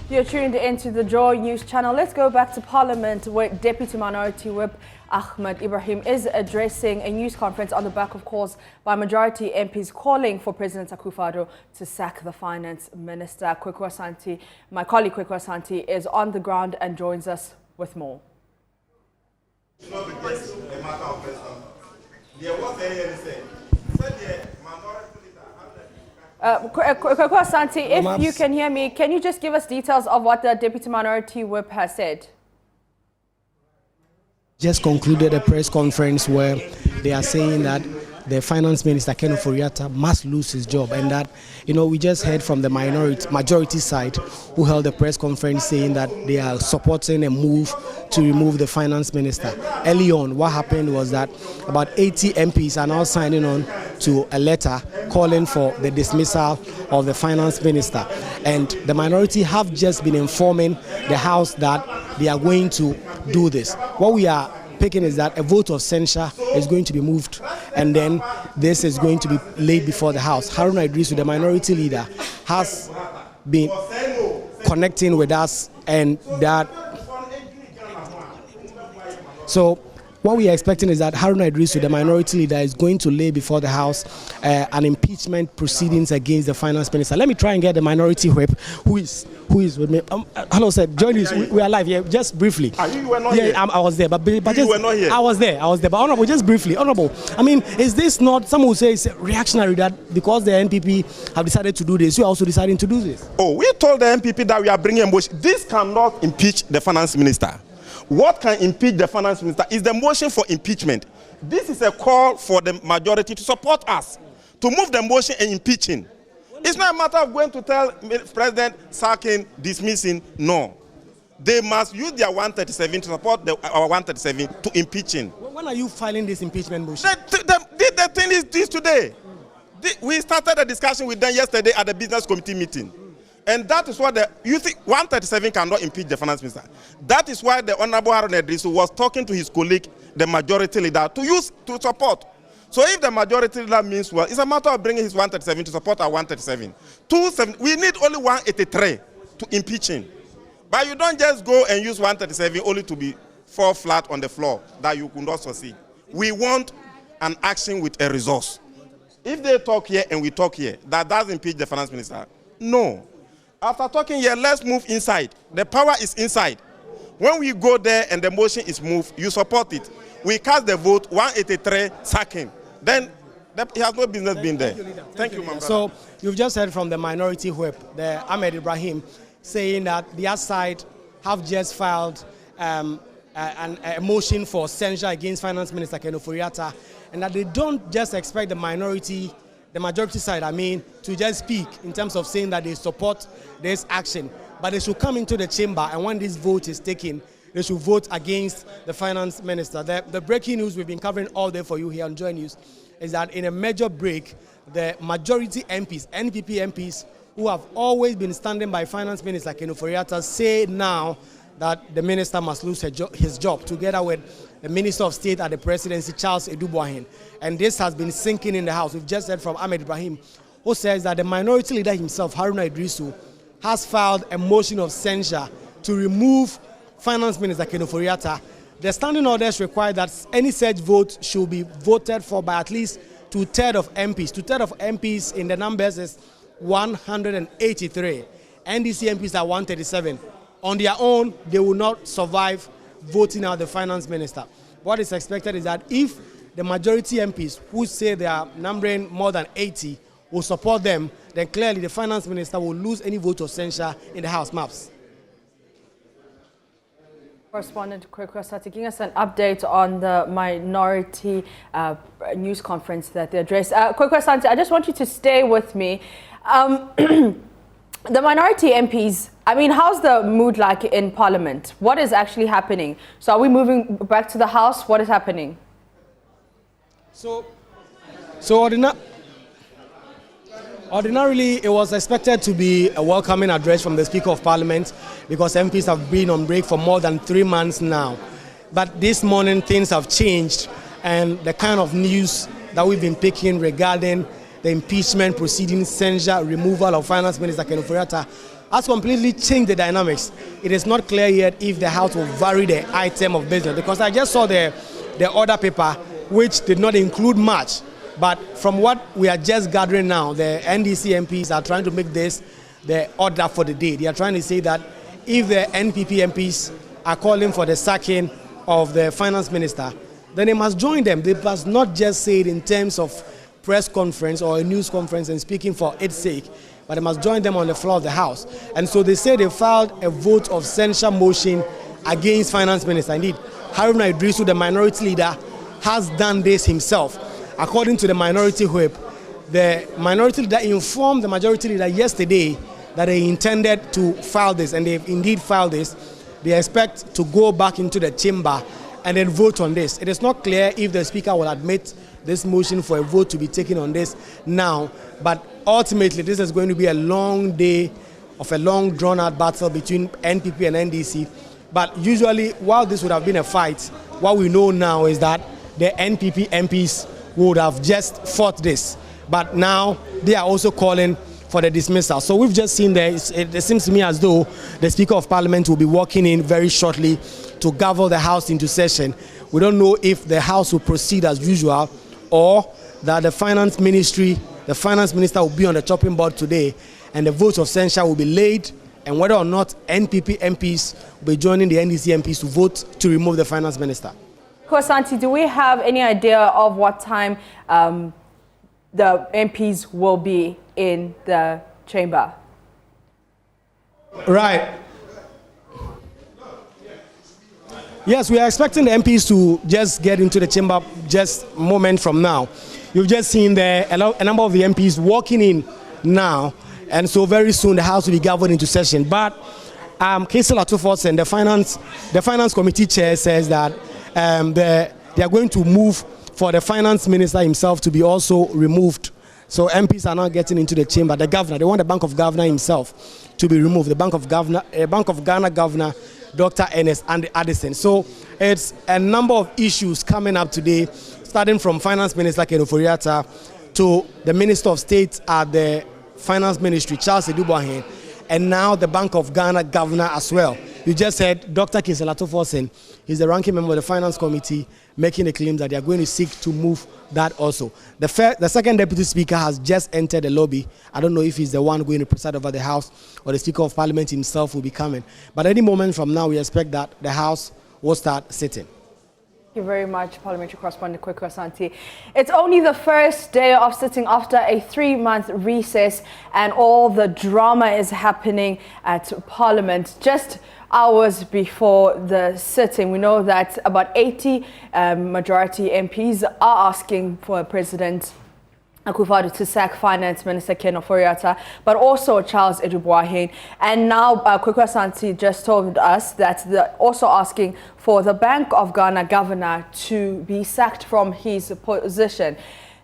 You're tuned into the Joy News channel. Let's go back to Parliament, where Deputy Minority Whip Ahmed Ibrahim is addressing a news conference on the back of calls by majority MPs calling for President Akufo-Addo to sack the finance minister. Kweku Asante, my colleague Kweku Asante, is on the ground and joins us with more. It's not just a matter of person. There was a say. Kweku Asante, if you can hear me, can you just give us details of what the Deputy Minority Whip has said? Just concluded a press conference where they are saying that the finance minister, Ken Ofori-Atta, must lose his job, and that, we just heard from the majority side who held a press conference saying that they are supporting a move to remove the finance minister. Early on, what happened was that about 80 MPs are now signing on to a letter calling for the dismissal of the finance minister, and the minority have just been informing the House that they are going to do this. What we are picking is that a vote of censure is going to be moved, and then this is going to be laid before the House. Haruna Idrisu, the minority leader, has been connecting with us, and that. So what we are expecting is that Haruna Idrisu, the minority leader, is going to lay before the House an impeachment proceedings against the finance minister. Let me try and get the minority whip who is with me. Hello, sir. Join us. We are live here. Just briefly. You were not here. I was there, but just, you were not here. I was there. But honorable, just briefly, honorable. I mean, is this not? Some will say it's reactionary that because the NPP have decided to do this, you are also deciding to do this. Oh, we told the NPP that we are bringing a motion. This cannot impeach the finance minister. What can impeach the finance minister is the motion for impeachment. This is a call for the majority to support us, to move the motion and impeaching. It's not a matter of going to tell President sacking, dismissing. No. They must use their 137 to support our 137 to impeaching. When are you filing this impeachment motion? The thing is this today. We started a discussion with them yesterday at the business committee meeting. And that is what you think 137 cannot impeach the finance minister. That is why the Honorable Haruna Idrisu was talking to his colleague, the majority leader, to support. So if the majority leader means well, it's a matter of bringing his 137 to support our 137. We need only 183 to impeach him. But you don't just go and use 137 only to fall flat on the floor, that you could not succeed. We want an action with a resource. If they talk here and we talk here, that does impeach the finance minister? No. After talking here, let's move inside. The power is inside. When we go there and the motion is moved, you support it. We cast the vote, 183 sacking. Then he has no business being there. Thank you, my brother. So you've just heard from the minority whip, the Ahmed Ibrahim, saying that their side have just filed a motion for censure against Finance Minister Ken Ofori-Atta, and that they don't just expect the majority side, to just speak in terms of saying that they support this action, but they should come into the chamber, and when this vote is taken, they should vote against the finance minister. The breaking news we've been covering all day for you here on Joy News is that in a major break, the majority MPs, NPP MPs, who have always been standing by finance minister Ken Ofori-Atta, say now that the minister must lose his job, together with the Minister of State at the presidency, Charles Edubuahin. And this has been sinking in the House. We've just heard from Ahmed Ibrahim, who says that the minority leader himself, Haruna Idrisu, has filed a motion of censure to remove Finance Minister Ken Ofori-Atta. The standing orders require that any such vote should be voted for by at least two-thirds of MPs. Two-thirds of MPs in the numbers is 183. NDC MPs are 137. On their own, they will not survive voting out the finance minister. What is expected is that if the majority MPs, who say they are numbering more than 80, will support them, then clearly the finance minister will lose any vote of censure in the House. Maps. Correspondent Kweku Asante giving us an update on the minority news conference that they addressed. Kweku Asante, I just want you to stay with me. The minority MPs, how's the mood like in Parliament? What is actually happening? So are we moving back to the House? What is happening? So ordinarily, it was expected to be a welcoming address from the Speaker of Parliament because MPs have been on break for more than 3 months now. But this morning, things have changed, and the kind of news that we've been picking regarding the impeachment proceedings, censure, removal of Finance Minister Ken Ofori-Atta has completely changed the dynamics. It is not clear yet if the House will vary the item of business, because I just saw the order paper, which did not include much. But from what we are just gathering now, the NDC MPs are trying to make this the order for the day. They are trying to say that if the NPP MPs are calling for the sacking of the finance minister, then they must join them. They must not just say it in terms of press conference or a news conference and speaking for its sake, but they must join them on the floor of the House. And so they say they filed a vote of censure motion against finance minister. Indeed, Haruna Idrisu, the minority leader, has done this himself. According to the minority whip, the minority leader informed the majority leader yesterday that they intended to file this, and they've indeed filed this. They expect to go back into the chamber and then vote on this. It is not clear if the Speaker will admit this motion for a vote to be taken on this now, but ultimately this is going to be a long day of a long drawn-out battle between NPP and NDC. But usually, while this would have been a fight, what we know now is that the NPP MPs would have just fought this. But now they are also calling for the dismissal. So we've just seen there, it seems to me as though the Speaker of Parliament will be walking in very shortly to gavel the House into session. We don't know if the House will proceed as usual or that the finance minister will be on the chopping board today and the vote of censure will be laid, and whether or not NPP MPs will be joining the NDC MPs to vote to remove the finance minister. Kosanti, do we have any idea of what time the MPs will be in the chamber? Right. Yes, we are expecting the MPs to just get into the chamber just a moment from now. You've just seen there a number of the MPs walking in now, and so very soon the House will be gathered into session. But Kaisel Atufosen, the finance committee chair, says that they are going to move for the finance minister himself to be also removed. So MPs are now getting into the chamber. The governor, they want the Bank of Governor himself to be removed. The Bank of Ghana governor, Dr. Ernest Addison. So it's a number of issues coming up today, starting from Finance Minister Ken Ofori-Atta to the Minister of State at the Finance Ministry, Charles Edubwahin, and now the Bank of Ghana governor as well. You just heard Dr. Kaisel Atufosen. He's the ranking member of the Finance Committee, making a claim that they are going to seek to move that also. The second Deputy Speaker has just entered the lobby. I don't know if he's the one going to preside over the House or the Speaker of Parliament himself will be coming. But any moment from now, we expect that the House will start sitting. Thank you very much, Parliamentary correspondent Kweku Asante. It's only the first day of sitting after a 3-month recess, and all the drama is happening at Parliament. Just hours before the sitting, we know that about 80 majority MPs are asking for President Akufo-Addo to sack Finance Minister Ken Ofori-Atta, but also Charles Edubwahin. And now Kweku Asante just told us that they're also asking for the Bank of Ghana governor to be sacked from his position.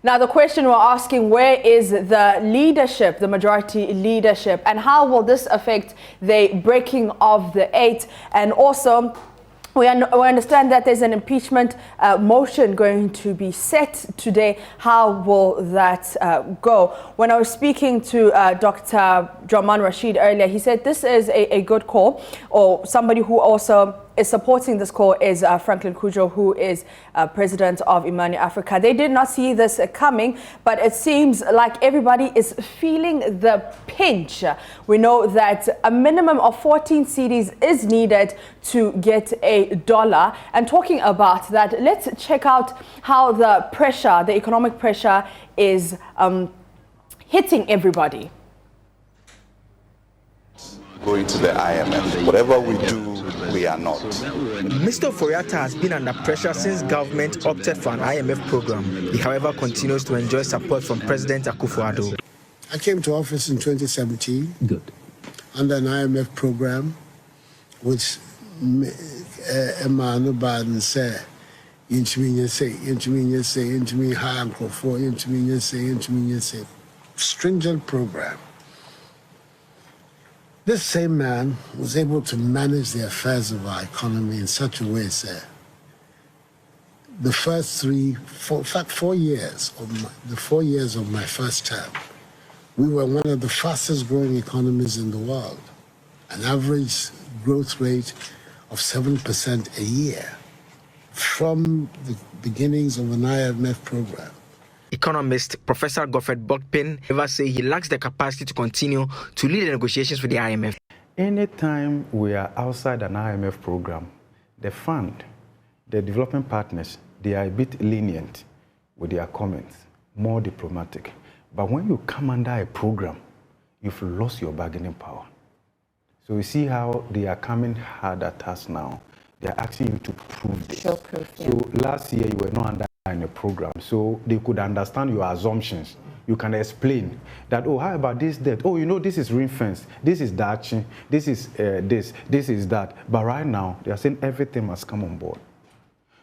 Now, the question we're asking, where is the leadership, the majority leadership, and how will this affect the breaking of the 8? And also, we understand that there's an impeachment motion going to be set today. How will that go? When I was speaking to Dr. Draman Rashid earlier, he said this is a good call, or somebody who also is supporting this call is Franklin Kujo, who is president of Imani Africa. They did not see this coming, but it seems like everybody is feeling the pinch. We know that a minimum of 14 cedis is needed to get $1. And talking about that, let's check out how the pressure, the economic pressure, is hitting everybody. Going to the IMF. Whatever we do, we are not. Mr. Ofori-Atta has been under pressure since government opted for an IMF program. He, however, continues to enjoy support from President Akufo-Addo. I came to office in 2017 under an IMF program, which Emmanuel Biden said, stringent program. This same man was able to manage the affairs of our economy in such a way, sir. The first 4 years of my first term, we were one of the fastest growing economies in the world. an average growth rate of 7% a year from the beginnings of an IMF program. Economist Professor Godfrey Bokpin ever say he lacks the capacity to continue to lead the negotiations with the IMF. Anytime we are outside an IMF program, the fund, the development partners, they are a bit lenient with their comments, more diplomatic. But when you come under a program, you've lost your bargaining power. So you see how they are coming hard at us now. They are asking you to prove this. Show proof, yeah. So last year you were not under a program, so they could understand your assumptions. You can explain that, oh, how about this debt? Oh, you know, this is ring fence, this is that, this is this is that. But right now, they are saying everything must come on board.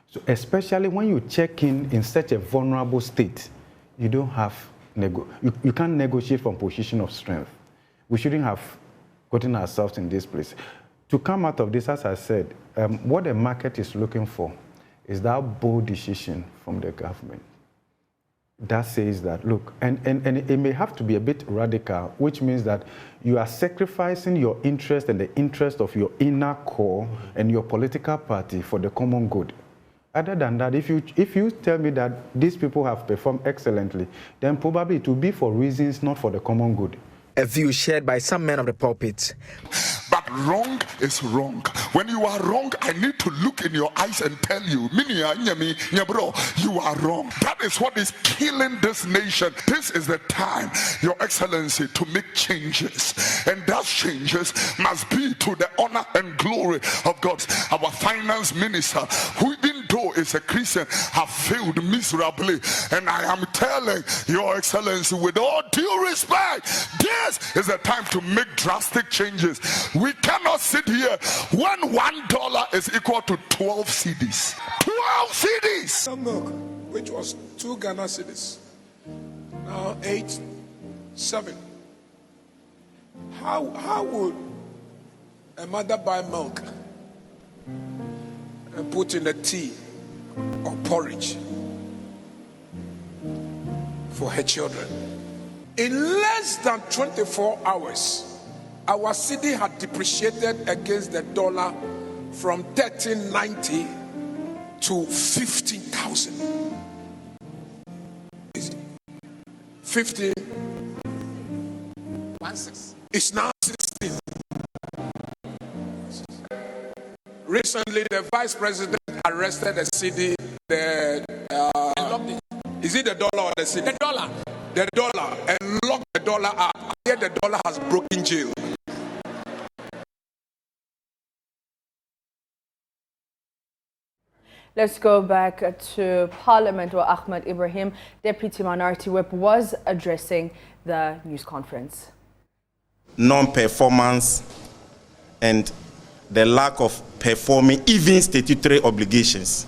So especially when you check in such a vulnerable state, you don't have, you can't negotiate from position of strength. We shouldn't have gotten ourselves in this place. To come out of this, as I said, what the market is looking for is that bold decision from the government that says that, look, and it may have to be a bit radical, which means that you are sacrificing your interest and the interest of your inner core and your political party for the common good. Other than that, if you tell me that these people have performed excellently, then probably it will be for reasons not for the common good. A view shared by some men of the pulpit. But wrong is wrong. When you are wrong, I need to look in your eyes and tell you, you are wrong. That is what is killing this nation. This is the time, Your Excellency, to make changes. And that changes must be to the honor and glory of God. Our finance minister, who even though is a Christian, have failed miserably. And I am telling Your Excellency, with all due respect, this is the time to make drastic changes. We cannot sit here when $1 is equal to 12 cedis. 12 cedis! Milk, which was 2 Ghana cedis, now 8, 7. How would a mother buy milk and put in a tea or porridge for her children? In less than 24 hours, our cedi had depreciated against the dollar from 1390 to 15,000. 15. It's now 16. Recently, the vice president arrested a cedi. Is it the dollar or the cedi? The dollar. The dollar, and locked the dollar up. Here the dollar has broken jail. Let's go back to Parliament, where Ahmed Ibrahim, Deputy Minority Whip, was addressing the news conference. Non-performance and the lack of performing even statutory obligations.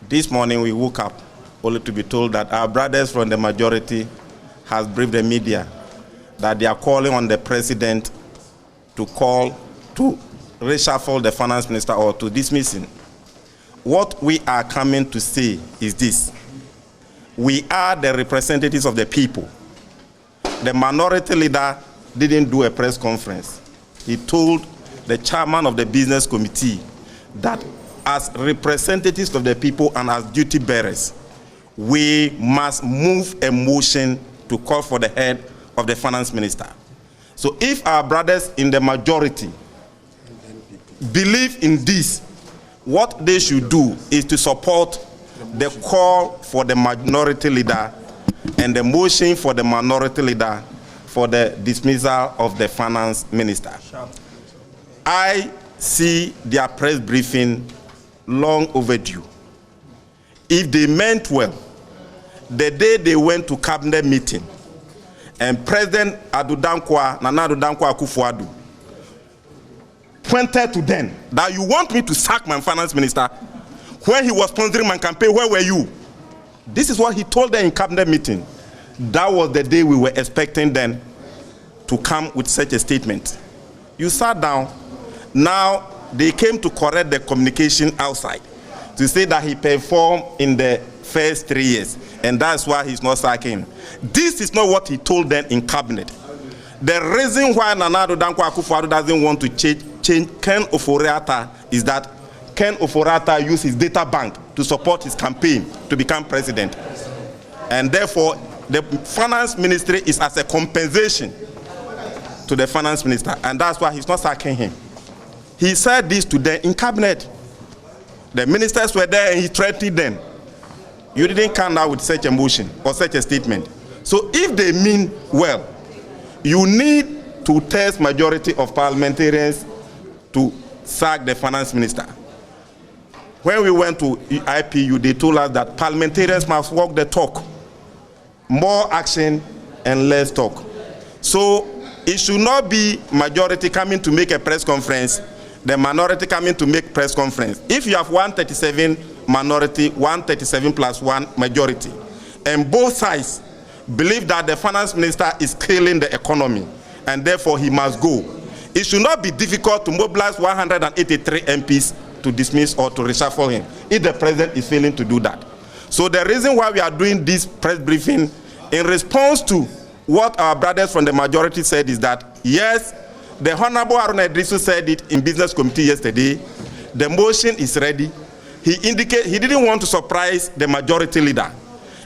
This morning we woke up only to be told that our brothers from the majority has briefed the media that they are calling on the president to call to reshuffle the finance minister or to dismiss him. What we are coming to say is this: we are the representatives of the people. The minority leader didn't do a press conference. He told the chairman of the business committee that as representatives of the people and as duty bearers, we must move a motion to call for the head of the finance minister. So if our brothers in the majority believe in this, what they should do is to support the call for the minority leader and the motion for the minority leader for the dismissal of the finance minister. I see their press briefing long overdue. If they meant well, the day they went to cabinet meeting and President Nana Addo Dankwa Akufo-Addo pointed to them that you want me to sack my finance minister when he was sponsoring my campaign, where were you? This is what he told them in cabinet meeting. That was the day we were expecting them to come with such a statement. You sat down. Now they came to correct the communication outside to say that he performed in the first 3 years, and that's why he's not sacking. This is not what he told them in cabinet. The reason why Nana Addo Dankwa Akufo-Addo doesn't want to change Ken Ofori-Atta is that Ken Ofori-Atta used his data bank to support his campaign to become president. And therefore, the finance ministry is as a compensation to the finance minister, and that's why he's not sacking him. He said this to them in cabinet. The ministers were there and he threatened them. You didn't come out with such a motion or such a statement. So if they mean well, you need to test majority of parliamentarians to sack the finance minister. When we went to IPU, they told us that parliamentarians must walk the talk. More action and less talk. So it should not be majority coming to make a press conference, the minority coming to make press conference. If you have 137 minority, 137 plus 1 majority, and both sides believe that the finance minister is killing the economy, and therefore he must go, it should not be difficult to mobilize 183 MPs to dismiss or to reshuffle him, if the president is failing to do that. So the reason why we are doing this press briefing in response to what our brothers from the majority said is that, yes, the Honorable Haruna Idrisu said it in business committee yesterday, the motion is ready. He indicated he didn't want to surprise the majority leader.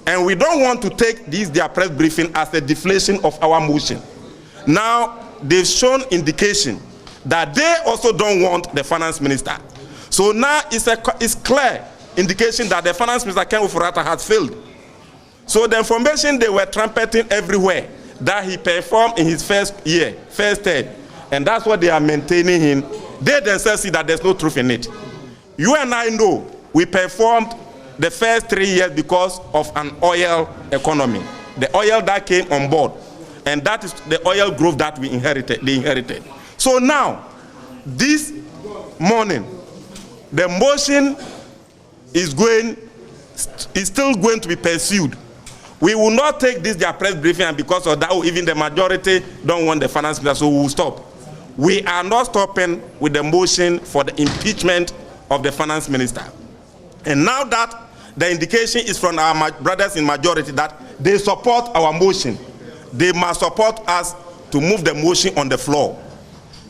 And we don't want to take their press briefing as a deflation of our motion. Now, they've shown indication that they also don't want the finance minister. So now it's clear indication that the finance minister, Ken Ofori-Atta, has failed. So the information they were trumpeting everywhere, that he performed in his first term, and that's what they are maintaining him. They themselves see that there's no truth in it. You and I know we performed the first 3 years because of an oil economy. The oil that came on board, and that is the oil growth that they inherited. So now, this morning, the motion is still going to be pursued. We will not take their press briefing, and because of that, even the majority don't want the finance minister, so we will stop. We are not stopping with the motion for the impeachment of the finance minister. And now that the indication is from our brothers in majority that they support our motion, they must support us to move the motion on the floor.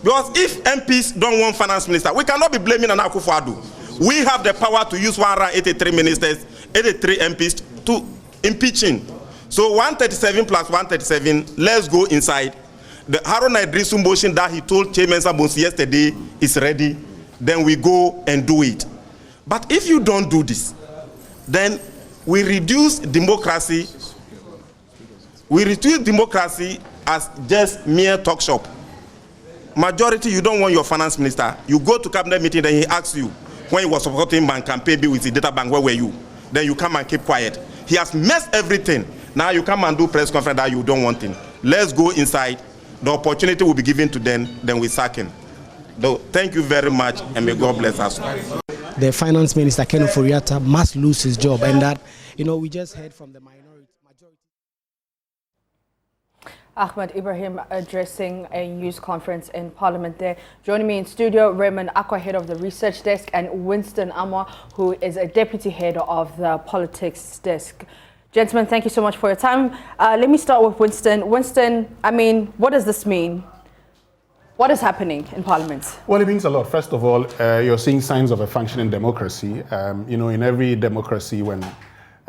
Because if MPs don't want finance minister, we cannot be blaming Nana Akufo-Addo. We have the power to use 183 ministers, 83 MPs to impeach him. So 137 plus 137, let's go inside. The Haruna Idrisu motion that he told Chairman Sabonsi yesterday is ready. Then we go and do it. But if you don't do this, then we reduce democracy. We reduce democracy as just mere talk shop. Majority, you don't want your finance minister. You go to cabinet meeting, then he asks you, when he was supporting my campaign with the data bank, where were you? Then you come and keep quiet. He has messed everything. Now you come and do press conference that you don't want him. Let's go inside. The opportunity will be given to them, then we sack him. Though, thank you very much, and may God bless us. The finance minister, Ken Ofori-Atta, must lose his job, and that, we just heard from the majority. Ahmed Ibrahim addressing a news conference in Parliament there. Joining me in studio, Raymond Akwa, head of the research desk, and Winston Amwa, who is a deputy head of the politics desk. Gentlemen, thank you so much for your time. Let me start with Winston. Winston, what does this mean? What is happening in Parliament? Well, it means a lot. First of all, you're seeing signs of a functioning democracy. In every democracy, when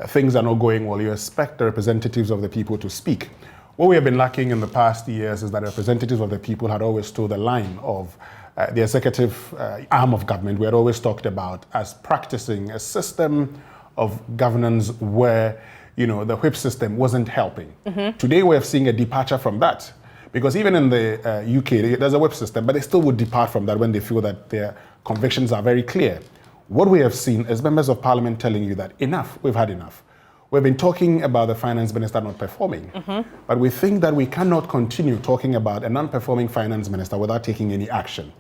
things are not going well, you expect the representatives of the people to speak. What we have been lacking in the past years is that representatives of the people had always told the line of the executive arm of government. We had always talked about as practicing a system of governance where the whip system wasn't helping. Mm-hmm. Today we're seeing a departure from that, because even in the UK there's a whip system, but they still would depart from that when they feel that their convictions are very clear. What we have seen is members of parliament telling you that enough, we've had enough. We've been talking about the finance minister not performing, mm-hmm. but we think that we cannot continue talking about a non-performing finance minister without taking any action.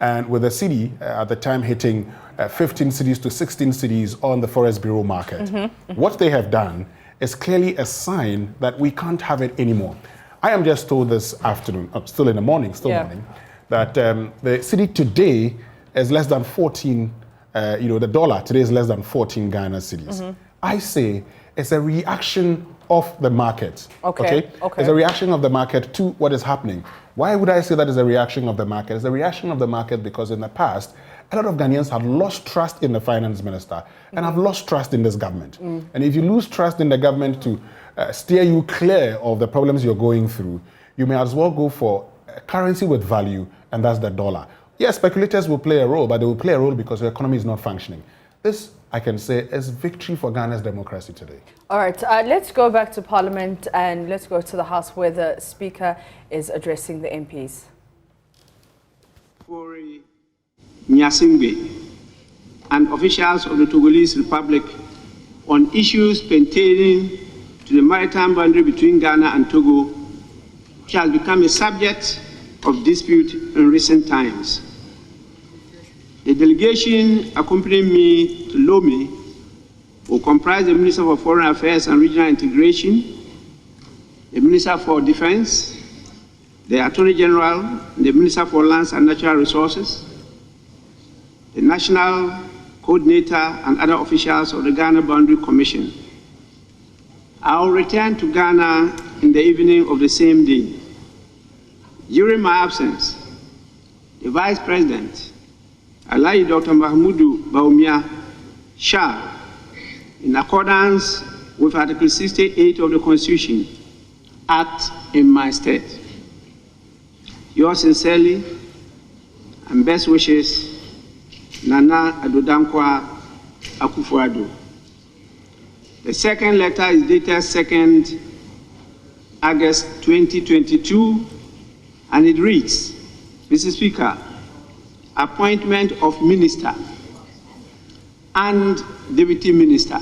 And with the city at the time hitting 15 cities to 16 cities on the Forest Bureau market, mm-hmm. Mm-hmm. what they have done is clearly a sign that we can't have it anymore. I am just told this afternoon, still in the morning, morning, that the city today is less than 14, the dollar today is less than 14 Ghana cedis. Mm-hmm. I say it's a reaction of the market. Okay. It's a reaction of the market to what is happening. Why would I say that is a reaction of the market? It's a reaction of the market because in the past, a lot of Ghanaians have lost trust in the finance minister and have lost trust in this government. And if you lose trust in the government to steer you clear of the problems you're going through, you may as well go for a currency with value, and that's the dollar. Yes, speculators will play a role, but they will play a role because the economy is not functioning. This, I can say, is victory for Ghana's democracy today. All right, let's go back to Parliament and let's go to the House where the Speaker is addressing the MPs. For Nyasimbe and officials of the Togolese Republic on issues pertaining to the maritime boundary between Ghana and Togo, which has become a subject of dispute in recent times. The delegation accompanying me to Lomé will comprise the Minister for Foreign Affairs and Regional Integration, the Minister for Defense, the Attorney General, the Minister for Lands and Natural Resources, the National Coordinator and other officials of the Ghana Boundary Commission. I will return to Ghana in the evening of the same day. During my absence, the Vice President, Alayi Dr. Mahmoudou Bawumia, shall, in accordance with Article 68 of the Constitution, act in my stead. Yours sincerely and best wishes, Nana Adodankwa Akufo-Addo. The second letter is dated 2nd August 2022, and it reads, Mr. Speaker, appointment of Minister and Deputy Minister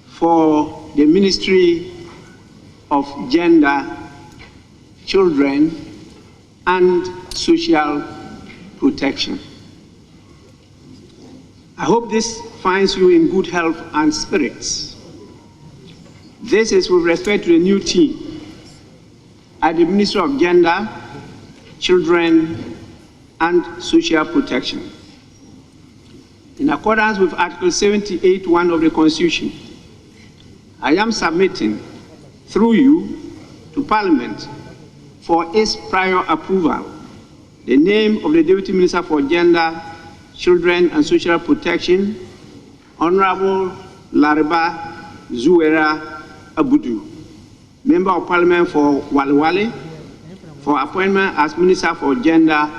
for the Ministry of Gender, Children, and Social Protection. I hope this finds you in good health and spirits. This is with respect to the new team at the Ministry of Gender, Children, and Social Protection. In accordance with Article 78(1) of the Constitution, I am submitting, through you, to Parliament for its prior approval, the name of the Deputy Minister for Gender, Children, and Social Protection, Honorable Lariba Zuwera Abudu, Member of Parliament for Walewale, for appointment as Minister for Gender,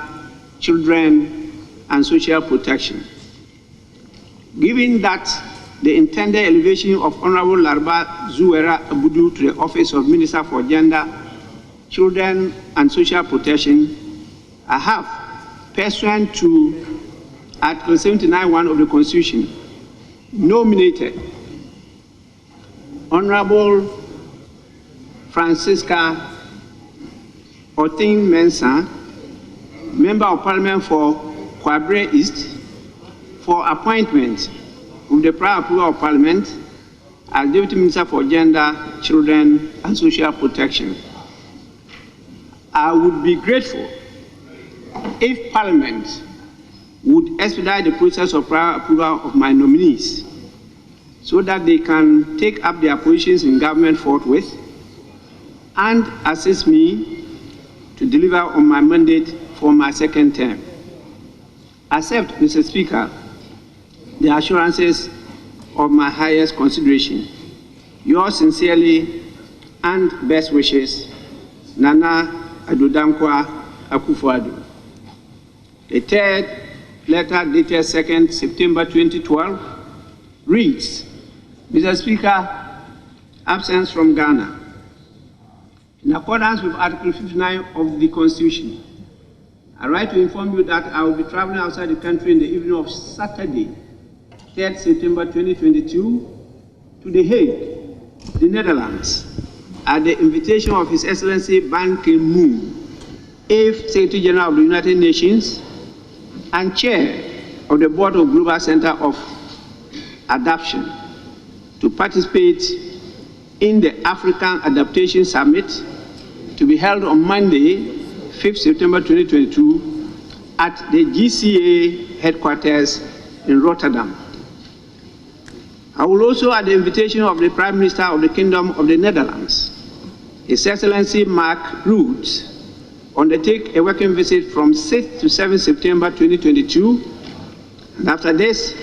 Children, and Social Protection. Given that the intended elevation of Honorable Lariba Zuwera Abudu to the office of Minister for Gender, Children, and Social Protection, I have, pursuant to Article 79(1) of the Constitution, nominated Honorable Francisca Otin Mensah, Member of Parliament for Kwabre East, for appointment with the prior approval of Parliament as Deputy Minister for Gender, Children, and Social Protection. I would be grateful if Parliament would expedite the process of prior approval of my nominees so that they can take up their positions in government forthwith and assist me to deliver on my mandate for my second term. Accept, Mr. Speaker, the assurances of my highest consideration. Yours sincerely and best wishes, Nana Adodankwa Akufo-Addo. The third letter dated 2nd September 2012 reads, Mr. Speaker, absence from Ghana. In accordance with Article 59 of the Constitution, I write to inform you that I will be traveling outside the country in the evening of Saturday, 3rd September 2022, to The Hague, the Netherlands, at the invitation of His Excellency Ban Ki-moon, 8th Secretary General of the United Nations and Chair of the Board of Global Center of Adaptation, to participate in the African Adaptation Summit to be held on Monday, 5th September 2022, at the GCA headquarters in Rotterdam. I will also, at the invitation of the Prime Minister of the Kingdom of the Netherlands, His Excellency Mark Rutte, undertake a working visit from 6th to 7th September 2022. And after this,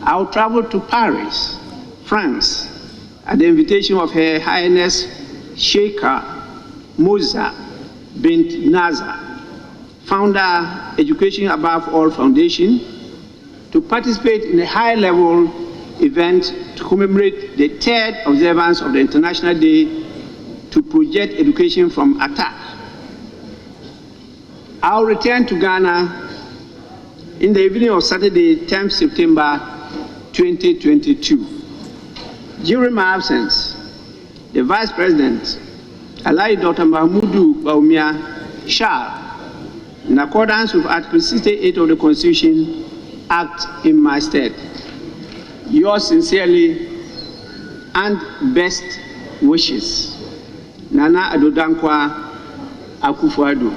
I will travel to Paris, France, at the invitation of Her Highness Sheikha Moza bint Naza, founder, Education Above All Foundation, to participate in a high-level event to commemorate the third observance of the International Day to Project Education from Attack. I'll return to Ghana in the evening of Saturday, 10th September 2022. During my absence, the Vice President, Alai Dr. Mahmoudou Bawumia, shall, in accordance with Article 68 of the Constitution, act in my stead. Yours sincerely and best wishes, Nana Addo Dankwa Akufo-Addo.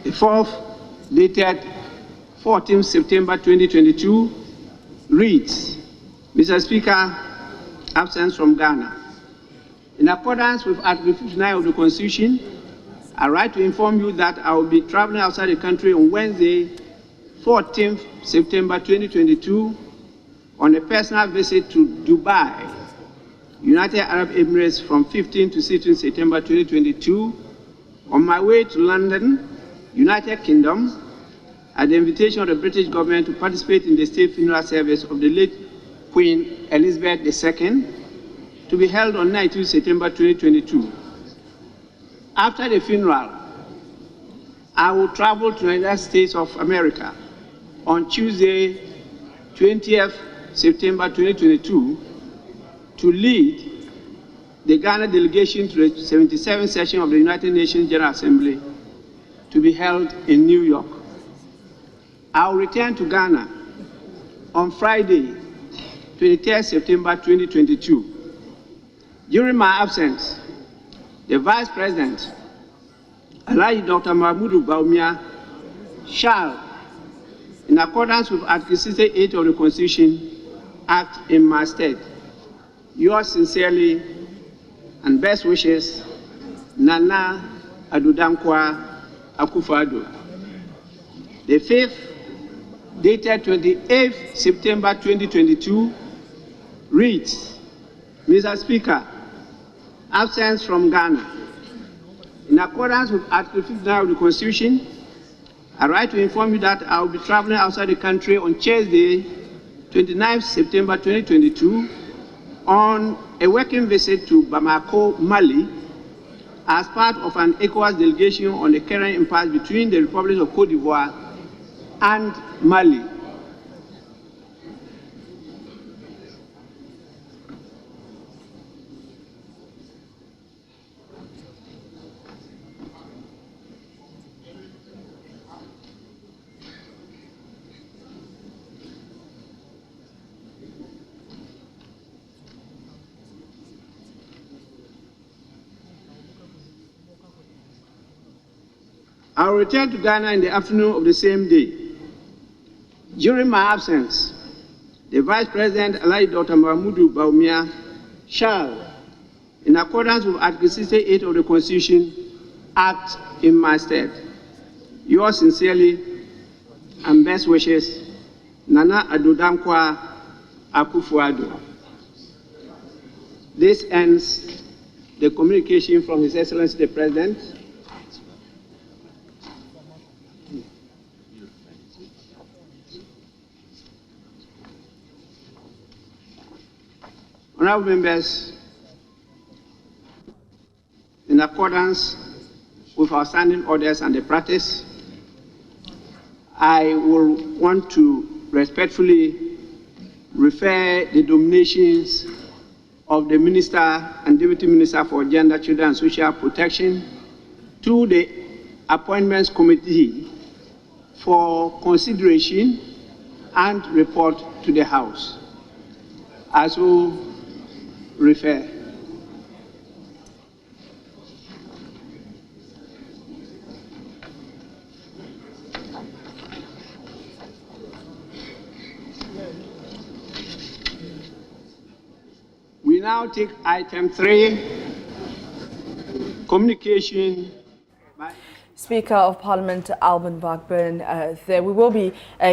The fourth, dated 14th September 2022, reads, Mr. Speaker, absence from Ghana. In accordance with Article 59 of the Constitution, I write to inform you that I will be traveling outside the country on Wednesday, 14th September 2022, on a personal visit to Dubai, United Arab Emirates, from 15th to 16th September 2022, on my way to London, United Kingdom, at the invitation of the British government to participate in the state funeral service of the late Queen Elizabeth II, to be held on 19th September 2022. After the funeral, I will travel to the United States of America on Tuesday, 20th September 2022, to lead the Ghana delegation to the 77th session of the United Nations General Assembly, to be held in New York. I will return to Ghana on Friday, 23rd September 2022. During my absence, the Vice President, Alhaji Dr. Mahmoudou Bawumia, shall, in accordance with Article 68 of the Constitution, act in my stead. Yours sincerely and best wishes, Nana Addo Dankwa Akufo-Addo. The fifth, dated 28th September 2022, reads, Mr. Speaker, absence from Ghana. In accordance with Article 59 of the Constitution, I write to inform you that I will be traveling outside the country on Tuesday, 29th September 2022, on a working visit to Bamako, Mali, as part of an ECOWAS delegation on the current impasse between the Republic of Cote d'Ivoire and Mali. I will return to Ghana in the afternoon of the same day. During my absence, the Vice President, Alhaji Dr. Mahmoudou Bawumia, shall, in accordance with Article 68 of the Constitution, act in my stead. Yours sincerely and best wishes, Nana Addo Dankwa Akufo-Addo. This ends the communication from His Excellency the President. Honorable members, in accordance with our standing orders and the practice, I will want to respectfully refer the nominations of the Minister and Deputy Minister for Gender, Children and Social Protection to the Appointments Committee for consideration and report to the House. As will refer. now take item 3, communication by Speaker of Parliament Alban Bagbin, there we will be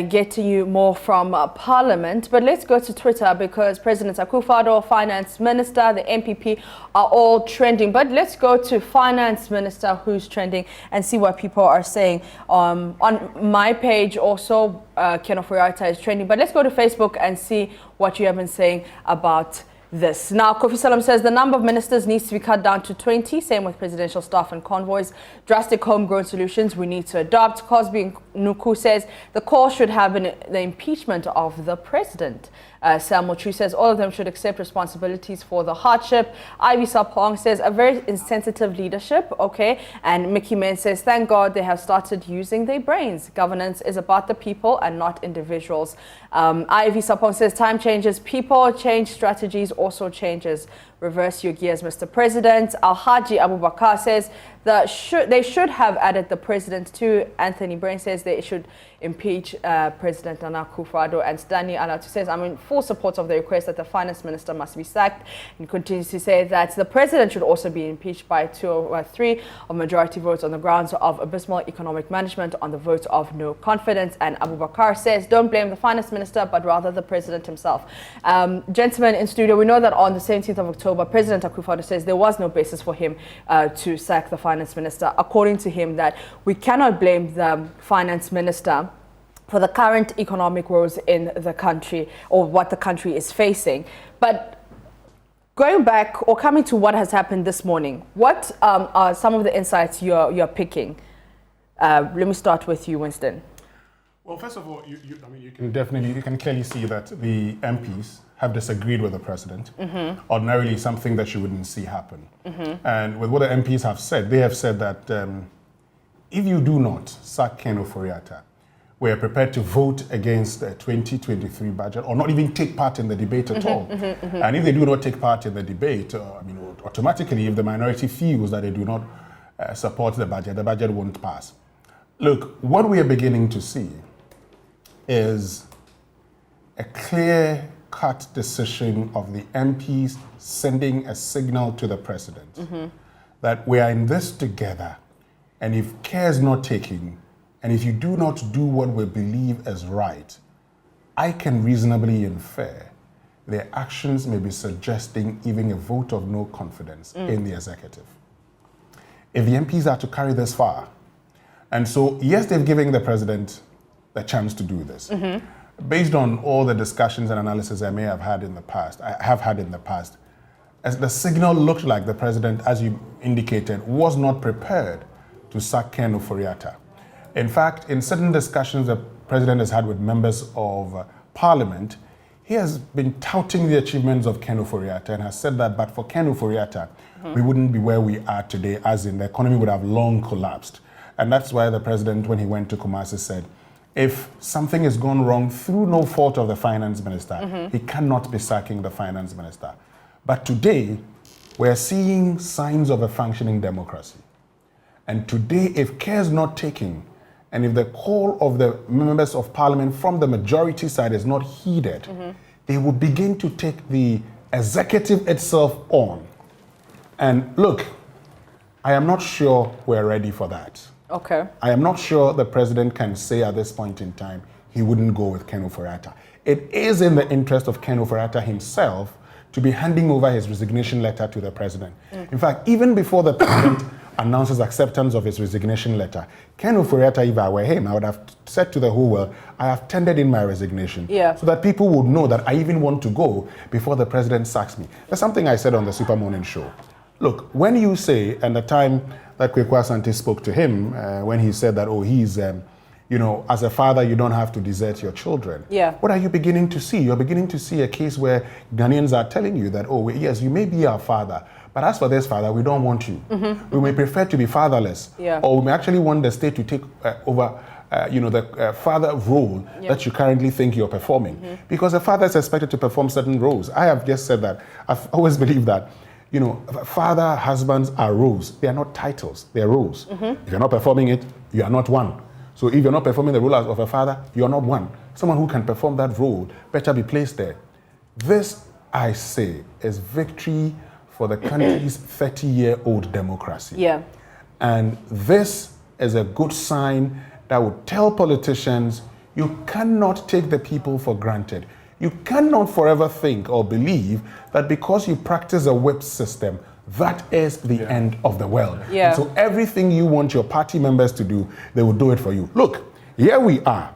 getting you more from Parliament, but let's go to Twitter because President Akufo-Addo, Finance Minister, the MPP are all trending. But let's go to Finance Minister who's trending and see what people are saying. On my page also, Ken Oforiatta is trending, but let's go to Facebook and see what you have been saying about this. Now, Kofi Salam says the number of ministers needs to be cut down to 20. Same with presidential staff and convoys. Drastic homegrown solutions we need to adopt. Cosby Nuku says the call should have been the impeachment of the president. Samuel Tree says all of them should accept responsibilities for the hardship. Ivy Sapong says a very insensitive leadership. Okay. And Mickey Men says thank God they have started using their brains. Governance is about the people and not individuals. Ivy Sapong says time changes, people change, strategies also changes. Reverse your gears, Mr. President. Al-Haji Abubakar says they should have added the president too. Anthony Brain says they should impeach President Nana Akufo-Addo. And Stanley Alatu says, I'm in full support of the request that the finance minister must be sacked. And continues to say that the president should also be impeached by 2 over 3 of majority votes on the grounds of abysmal economic management on the vote of no confidence. And Abubakar says, don't blame the finance minister, but rather the president himself. Gentlemen in studio, we know that on the 17th of October, President Akufo-Addo says there was no basis for him to sack the finance minister. According to him, that we cannot blame the finance minister for the current economic woes in the country or what the country is facing. But going back or coming to what has happened this morning, what are some of the insights you're picking? Let me start with you, Winston. Well, first of all, you can clearly see that the MPs have disagreed with the president. Ordinarily, something that you wouldn't see happen. And with what the MPs have said, they have said that if you do not sack Ken Oforiatta, we are prepared to vote against the 2023 budget or not even take part in the debate at all. And if they do not take part in the debate, automatically, if the minority feels that they do not support the budget won't pass. Look, what we are beginning to see is a clear-cut decision of the MPs sending a signal to the president that we are in this together, and if care is not taken, and if you do not do what we believe is right, I can reasonably infer their actions may be suggesting even a vote of no confidence in the executive. If the MPs are to carry this far, and so, yes, they've given the president the chance to do this. Based on all the discussions and analysis I have had in the past, as the signal looked like the president, as you indicated, was not prepared to sack Ken Oforiatta. In fact, in certain discussions the president has had with members of Parliament, he has been touting the achievements of Ken Oforiatta and has said that, but for Ken Oforiatta, we wouldn't be where we are today, as in the economy would have long collapsed. And that's why the president, when he went to Kumasi, said, if something has gone wrong through no fault of the finance minister, he cannot be sacking the finance minister. But today, we're seeing signs of a functioning democracy. And today, if care is not taken, and if the call of the members of Parliament from the majority side is not heeded, they will begin to take the executive itself on. And look, I am not sure we're ready for that. Okay. I am not sure the president can say at this point in time he wouldn't go with Ken Oforiatta. It is in the interest of Ken Oforiatta himself to be handing over his resignation letter to the president. In fact, even before the president announces acceptance of his resignation letter, Ken Oforiatta, if I were him, I would have said to the whole world, I have tendered in my resignation so that people would know that I even want to go before the president sacks me. That's something I said on the Super Morning Show. Look, when you say, and the time that Kweku Asante spoke to him, when he said that, he's, as a father, you don't have to desert your children. What are you beginning to see? You're beginning to see a case where Ghanaians are telling you that, yes, you may be our father, but as for this father, we don't want you. We may prefer to be fatherless, or we may actually want the state to take over the father role that you currently think you're performing. Because a father is expected to perform certain roles. I have just said that. I've always believed that father, husbands are roles. They are not titles, they are roles. If you're not performing it, you are not one. So if you're not performing the role of a father, you're not one. Someone who can perform that role better be placed there. This I say, is victory for the country's 30-year-old democracy. Yeah. And this is a good sign that would tell politicians, you cannot take the people for granted. You cannot forever think or believe that because you practice a whip system, that is the end of the world. Yeah. And so everything you want your party members to do, they will do it for you. Look, here we are.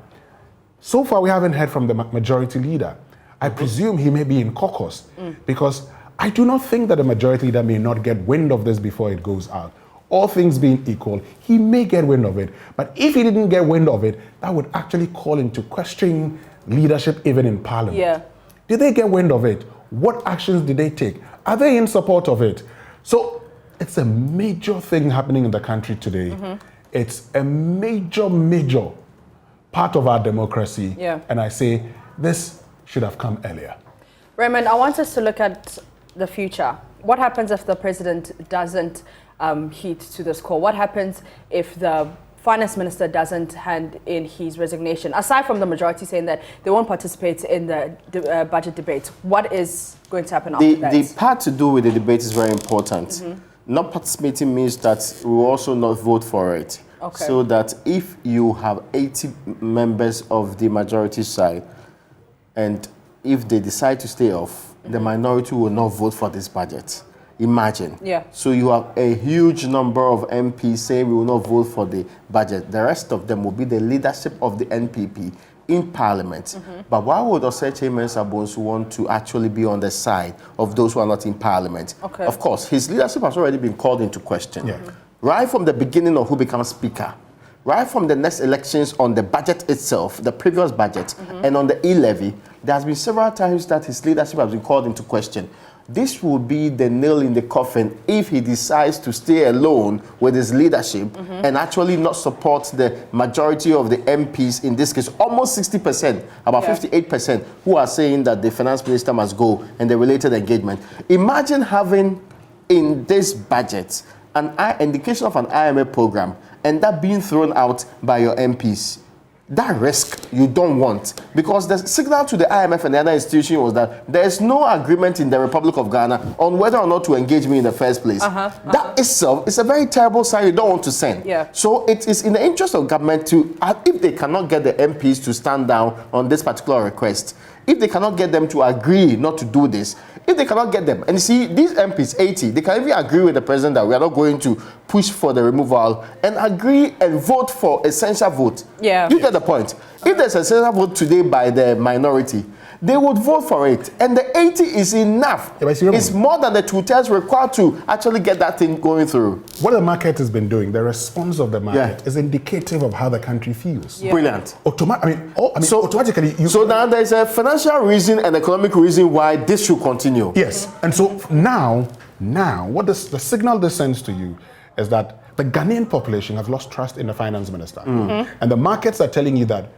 So far, we haven't heard from the majority leader. I presume he may be in caucus because I do not think that the majority leader may not get wind of this before it goes out. All things being equal, he may get wind of it. But if he didn't get wind of it, that would actually call into question leadership even in Parliament. Yeah. Did they get wind of it? What actions did they take? Are they in support of it? So it's a major thing happening in the country today. It's a major, major part of our democracy. Yeah. And I say this should have come earlier. Raymond, I want us to look at the future. What happens if the president doesn't heed to this call? What happens if the finance minister doesn't hand in his resignation? Aside from the majority saying that they won't participate in the budget debate, what is going to happen after that? The part to do with the debate is very important. Not participating means that we will also not vote for it. Okay. So that if you have 80 members of the majority side, and if they decide to stay off, the minority will not vote for this budget. Imagine. Yeah. So you have a huge number of MPs saying we will not vote for the budget. The rest of them will be the leadership of the NPP in Parliament. But why would Oseche Mensah Bonsu want to actually be on the side of those who are not in Parliament? Okay. Of course, his leadership has already been called into question. Right from the beginning of who becomes Speaker, right from the next elections on the budget itself, the previous budget, and on the e-levy, there has been several times that his leadership has been called into question. This will be the nail in the coffin if he decides to stay alone with his leadership and actually not support the majority of the MPs, in this case, almost 60%, about 58%, who are saying that the finance minister must go and the related engagement. Imagine having in this budget an indication of an IMF program and that being thrown out by your MPs. That risk you don't want, because the signal to the IMF and the other institution was that there is no agreement in the Republic of Ghana on whether or not to engage me in the first place. That itself is a very terrible sign you don't want to send. So it is in the interest of government to, if they cannot get the MPs to stand down on this particular request, if they cannot get them to agree not to do this, if they cannot get them, and you see, these MPs, 80, they can even agree with the president that we are not going to push for the removal and agree and vote for essential vote. You get the point. If there's a essential vote today by the minority, they would vote for it. And the 80 is enough. It's more than the 2/3 required to actually get that thing going through. What the market has been doing, the response of the market is indicative of how the country feels. Brilliant. Automatically. So now there's a financial reason and economic reason why this should continue. Yes. And so now, what the signal this sends to you is that the Ghanaian population have lost trust in the finance minister. And the markets are telling you that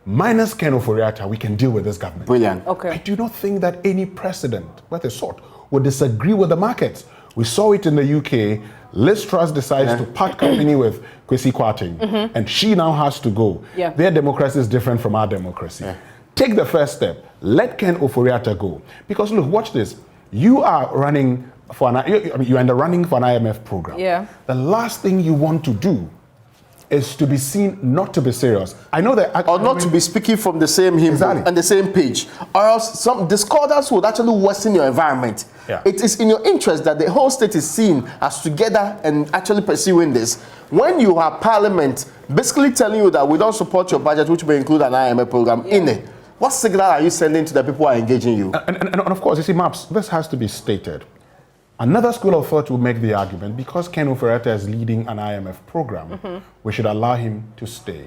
minus Ken Ofori-Atta, we can deal with this government. Brilliant. Okay. I do not think that any president, worth a sort, would disagree with the markets. We saw it in the UK. Liz Truss decides to part company with Kwesi Kwarteng, and she now has to go. Their democracy is different from our democracy. Take the first step. Let Ken Ofori-Atta go. Because look, watch this. You are running for you're in the running for an IMF program. The last thing you want to do is to be seen not to be serious. I know that, or not to be speaking from the same hymn and the same page, or else some discordance would actually worsen your environment. It is in your interest that the whole state is seen as together and actually pursuing this. When you have Parliament basically telling you that we don't support your budget, which may include an IMF program in it, what signal are you sending to the people who are engaging you? And of course, you see, Maps, this has to be stated. Another school of thought will make the argument, because Ken Ofori-Atta is leading an IMF program, we should allow him to stay.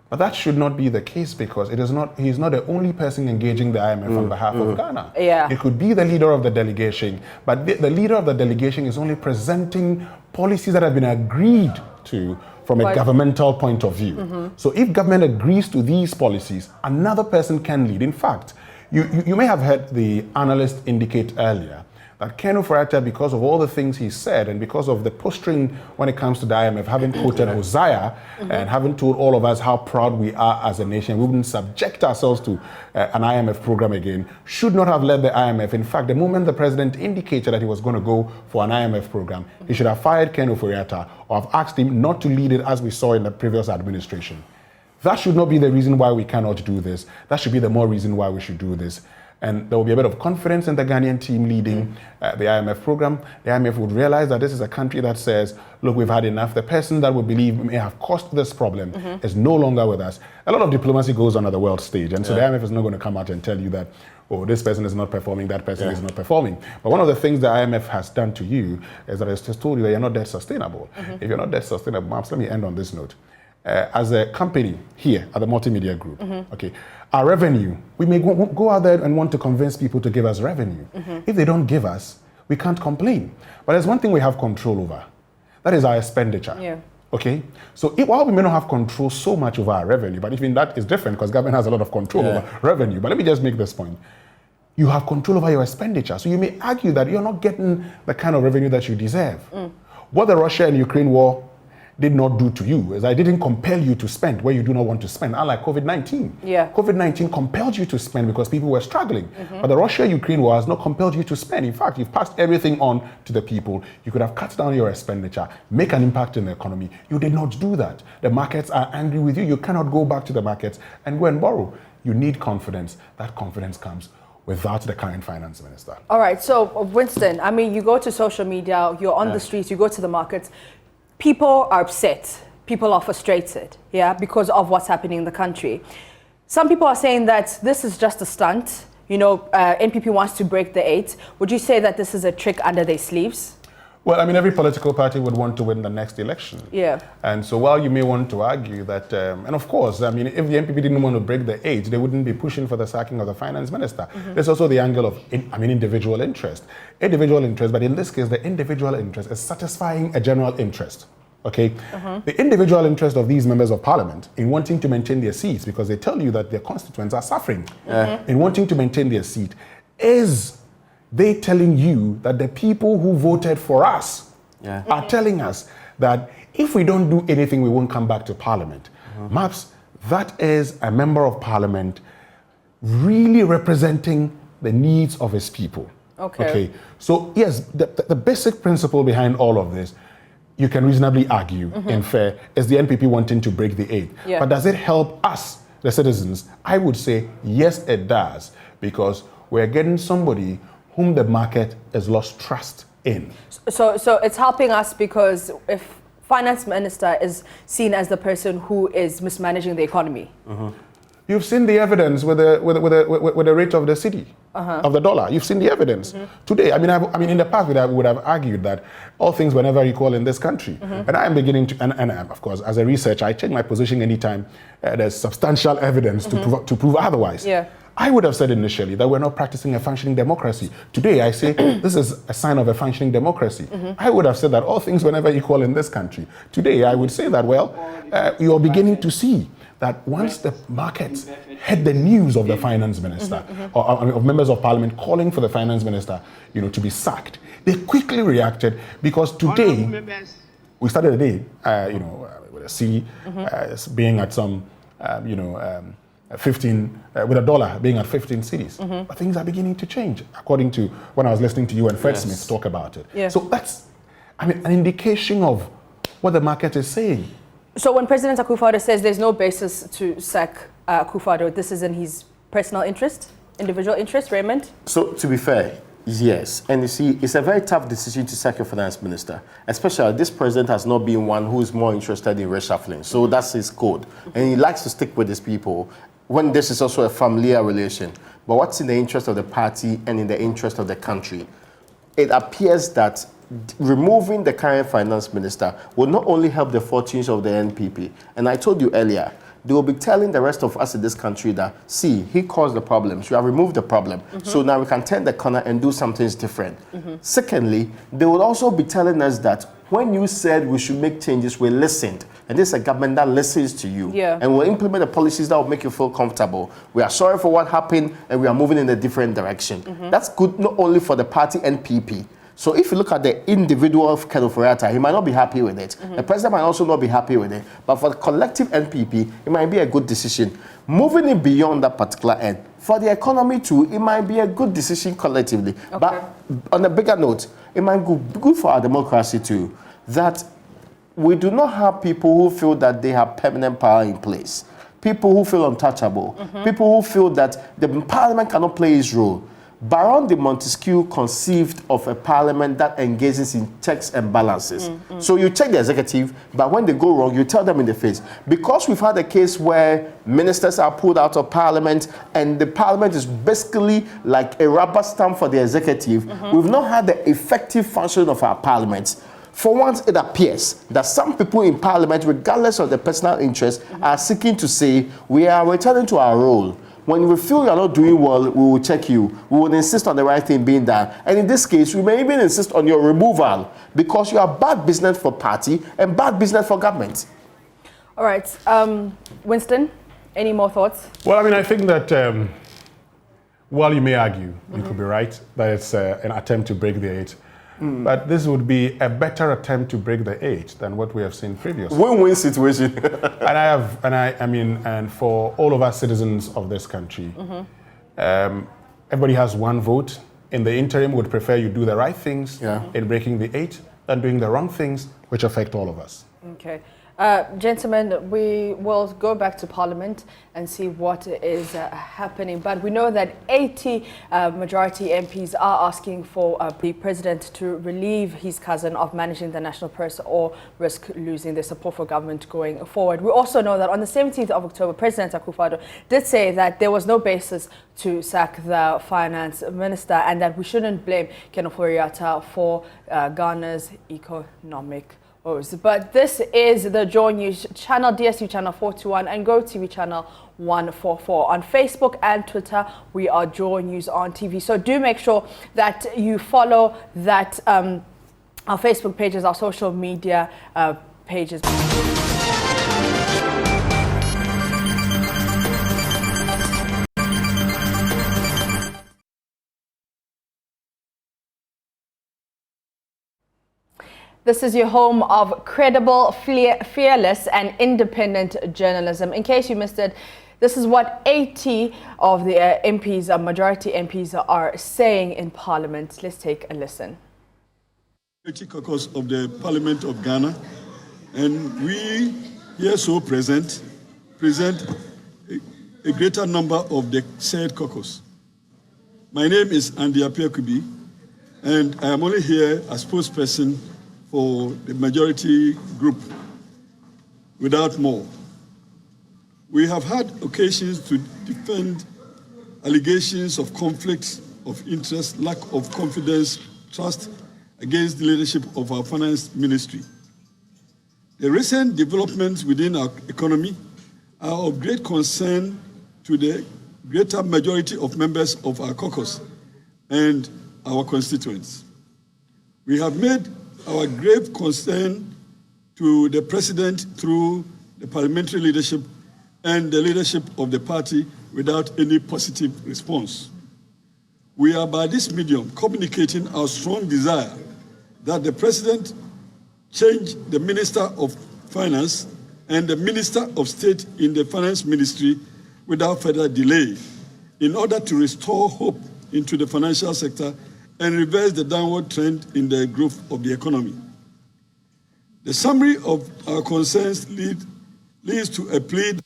But that should not be the case, because he's not the only person engaging the IMF on behalf of Ghana. It could be the leader of the delegation, but the leader of the delegation is only presenting policies that have been agreed to from a governmental point of view. So if government agrees to these policies, another person can lead. In fact, you may have heard the analyst indicate earlier that Ken Ofori-Atta, because of all the things he said and because of the posturing when it comes to the IMF, having quoted Hosea and having told all of us how proud we are as a nation, we wouldn't subject ourselves to an IMF program again, should not have led the IMF. In fact, the moment the president indicated that he was going to go for an IMF program, he should have fired Ken Ofori-Atta or have asked him not to lead it as we saw in the previous administration. That should not be the reason why we cannot do this. That should be the more reason why we should do this. And there will be a bit of confidence in the Ghanaian team leading the IMF program. The IMF would realize that this is a country that says, look, we've had enough. The person that we believe may have caused this problem is no longer with us. A lot of diplomacy goes on at the world stage. And so the IMF is not going to come out and tell you that, oh, this person is not performing, that person is not performing. But one of the things the IMF has done to you is that it's just told you that you're not debt sustainable. If you're not debt sustainable, Maps, let me end on this note. As a company here at the Multimedia Group, okay, our revenue, we may go out there and want to convince people to give us revenue. If they don't give us, we can't complain. But there's one thing we have control over. That is our expenditure. Okay? So while we may not have control so much over our revenue, but even that is different because government has a lot of control over revenue. But let me just make this point. You have control over your expenditure. So you may argue that you're not getting the kind of revenue that you deserve. What the Russia and Ukraine war did not do to you is I didn't compel you to spend where you do not want to spend, unlike COVID-19. COVID-19 compelled you to spend because people were struggling. But the Russia-Ukraine war has not compelled you to spend. In fact, you've passed everything on to the people. You could have cut down your expenditure, make an impact in the economy. You did not do that. The markets are angry with you. You cannot go back to the markets and go and borrow. You need confidence. That confidence comes without the current finance minister. All right, so Winston, I mean, you go to social media, you're on the streets, you go to the markets. People are upset. People are frustrated, because of what's happening in the country. Some people are saying that this is just a stunt. You know, NPP wants to break the 8. Would you say that this is a trick under their sleeves? Well, I mean, every political party would want to win the next election. And so while you may want to argue that, and of course, I mean, if the NPP didn't want to break the 8, they wouldn't be pushing for the sacking of the finance minister. There's also the angle of, individual interest. Individual interest, but in this case, the individual interest is satisfying a general interest. Okay? The individual interest of these members of parliament in wanting to maintain their seats, because they tell you that their constituents are suffering, in wanting to maintain their seat, is they telling you that the people who voted for us are telling us that if we don't do anything, we won't come back to parliament. Maps, that is a member of parliament really representing the needs of his people. Okay. So yes, the basic principle behind all of this, you can reasonably argue, in fair, is the NPP wanting to break the 8. But does it help us, the citizens? I would say yes, it does, because we're getting somebody whom the market has lost trust in. So it's helping us because if finance minister is seen as the person who is mismanaging the economy. You've seen the evidence with the rate of the cedi, of the dollar. You've seen the evidence today. I mean, in the past, we would have argued that all things were never equal in this country. And I am beginning to, and of course, as a researcher, I change my position anytime there's substantial evidence to prove otherwise. I would have said initially that we're not practicing a functioning democracy. Today, I say this is a sign of a functioning democracy. I would have said that all things were never equal in this country. Today, I would say that, well, you're beginning to see that once the markets had the news of the finance minister, or of members of parliament calling for the finance minister, to be sacked, they quickly reacted, because today, we started the day, with a cedi being at some, 15, with a dollar being at 15 cedis. But things are beginning to change, according to when I was listening to you and Fred Smith talk about it. So that's, an indication of what the market is saying. So when President Akufo-Addo says there's no basis to sack Akufo-Addo, this is in his personal interest, individual interest, Raymond? So to be fair, yes. And you see, it's a very tough decision to sack your finance minister, especially this president has not been one who is more interested in reshuffling. So that's his code. And he likes to stick with his people when this is also a familiar relation. But what's in the interest of the party and in the interest of the country? It appears that removing the current finance minister will not only help the fortunes of the NPP, and I told you earlier, they will be telling the rest of us in this country that, see, he caused the problems, you have removed the problem, so now we can turn the corner and do something different. Secondly, they will also be telling us that when you said we should make changes, we listened. and this is a government that listens to you Yeah. and will implement the policies that will make you feel comfortable. We are sorry for what happened and we are moving in a different direction. That's good not only for the party NPP. So if you look at the individual of Ken Ofori-Atta, he might not be happy with it. The president might also not be happy with it. But for the collective NPP, it might be a good decision. Moving it beyond that particular end, for the economy too, it might be a good decision collectively. Okay. But on a bigger note, it might be good for our democracy too, that we do not have people who feel that they have permanent power in place. People who feel untouchable. People who feel that the parliament cannot play its role. Baron de Montesquieu conceived of a parliament that engages in checks and balances. So you check the executive, but when they go wrong, you tell them in the face. Because we've had a case where ministers are pulled out of parliament and the parliament is basically like a rubber stamp for the executive, we've not had the effective function of our parliament. For once, it appears that some people in parliament, regardless of their personal interests, are seeking to say, we are returning to our role. When we feel you are not doing well, we will check you. We will insist on the right thing being done. And in this case, we may even insist on your removal because you are bad business for party and bad business for government. All right. Winston, any more thoughts? Well, I mean, I think that while you may argue, you could be right, that it's an attempt to break the 8. But this would be a better attempt to break the 8 than what we have seen previously. Win-win situation. and for all of us citizens of this country, everybody has one vote. In the interim, would prefer you do the right things in breaking the 8 than doing the wrong things, which affect all of us. Okay. Gentlemen, we will go back to Parliament and see what is happening. But we know that 80 majority MPs are asking for the president to relieve his cousin of managing the national purse or risk losing their support for government going forward. We also know that on the 17th of October, President Akufo-Addo did say that there was no basis to sack the finance minister and that we shouldn't blame Ken Ofori-Atta for Ghana's economic. But this is the Joy News channel, DSU channel 421 and Go TV channel 144. On Facebook and Twitter, we are Joy News on TV. So do make sure that you follow that our Facebook pages, our social media pages. This is your home of credible, fearless and independent journalism. In case you missed it, this is what 80 of the MPs, majority MPs, are saying in Parliament. Let's take a listen. Caucus of the Parliament of Ghana, and we here so present a greater number of the said caucus. My name is Andy Apiakubi, and I am only here as spokesperson for the majority group, without more. We have had occasions to defend allegations of conflict of interest, lack of confidence, trust against the leadership of our finance ministry. The recent developments within our economy are of great concern to the greater majority of members of our caucus and our constituents. We have made our grave concern to the president through the parliamentary leadership and the leadership of the party without any positive response. We are by this medium communicating our strong desire that the president change the Minister of Finance and the Minister of State in the Finance Ministry without further delay in order to restore hope into the financial sector and reverse the downward trend in the growth of the economy. The summary of our concerns leads to a plea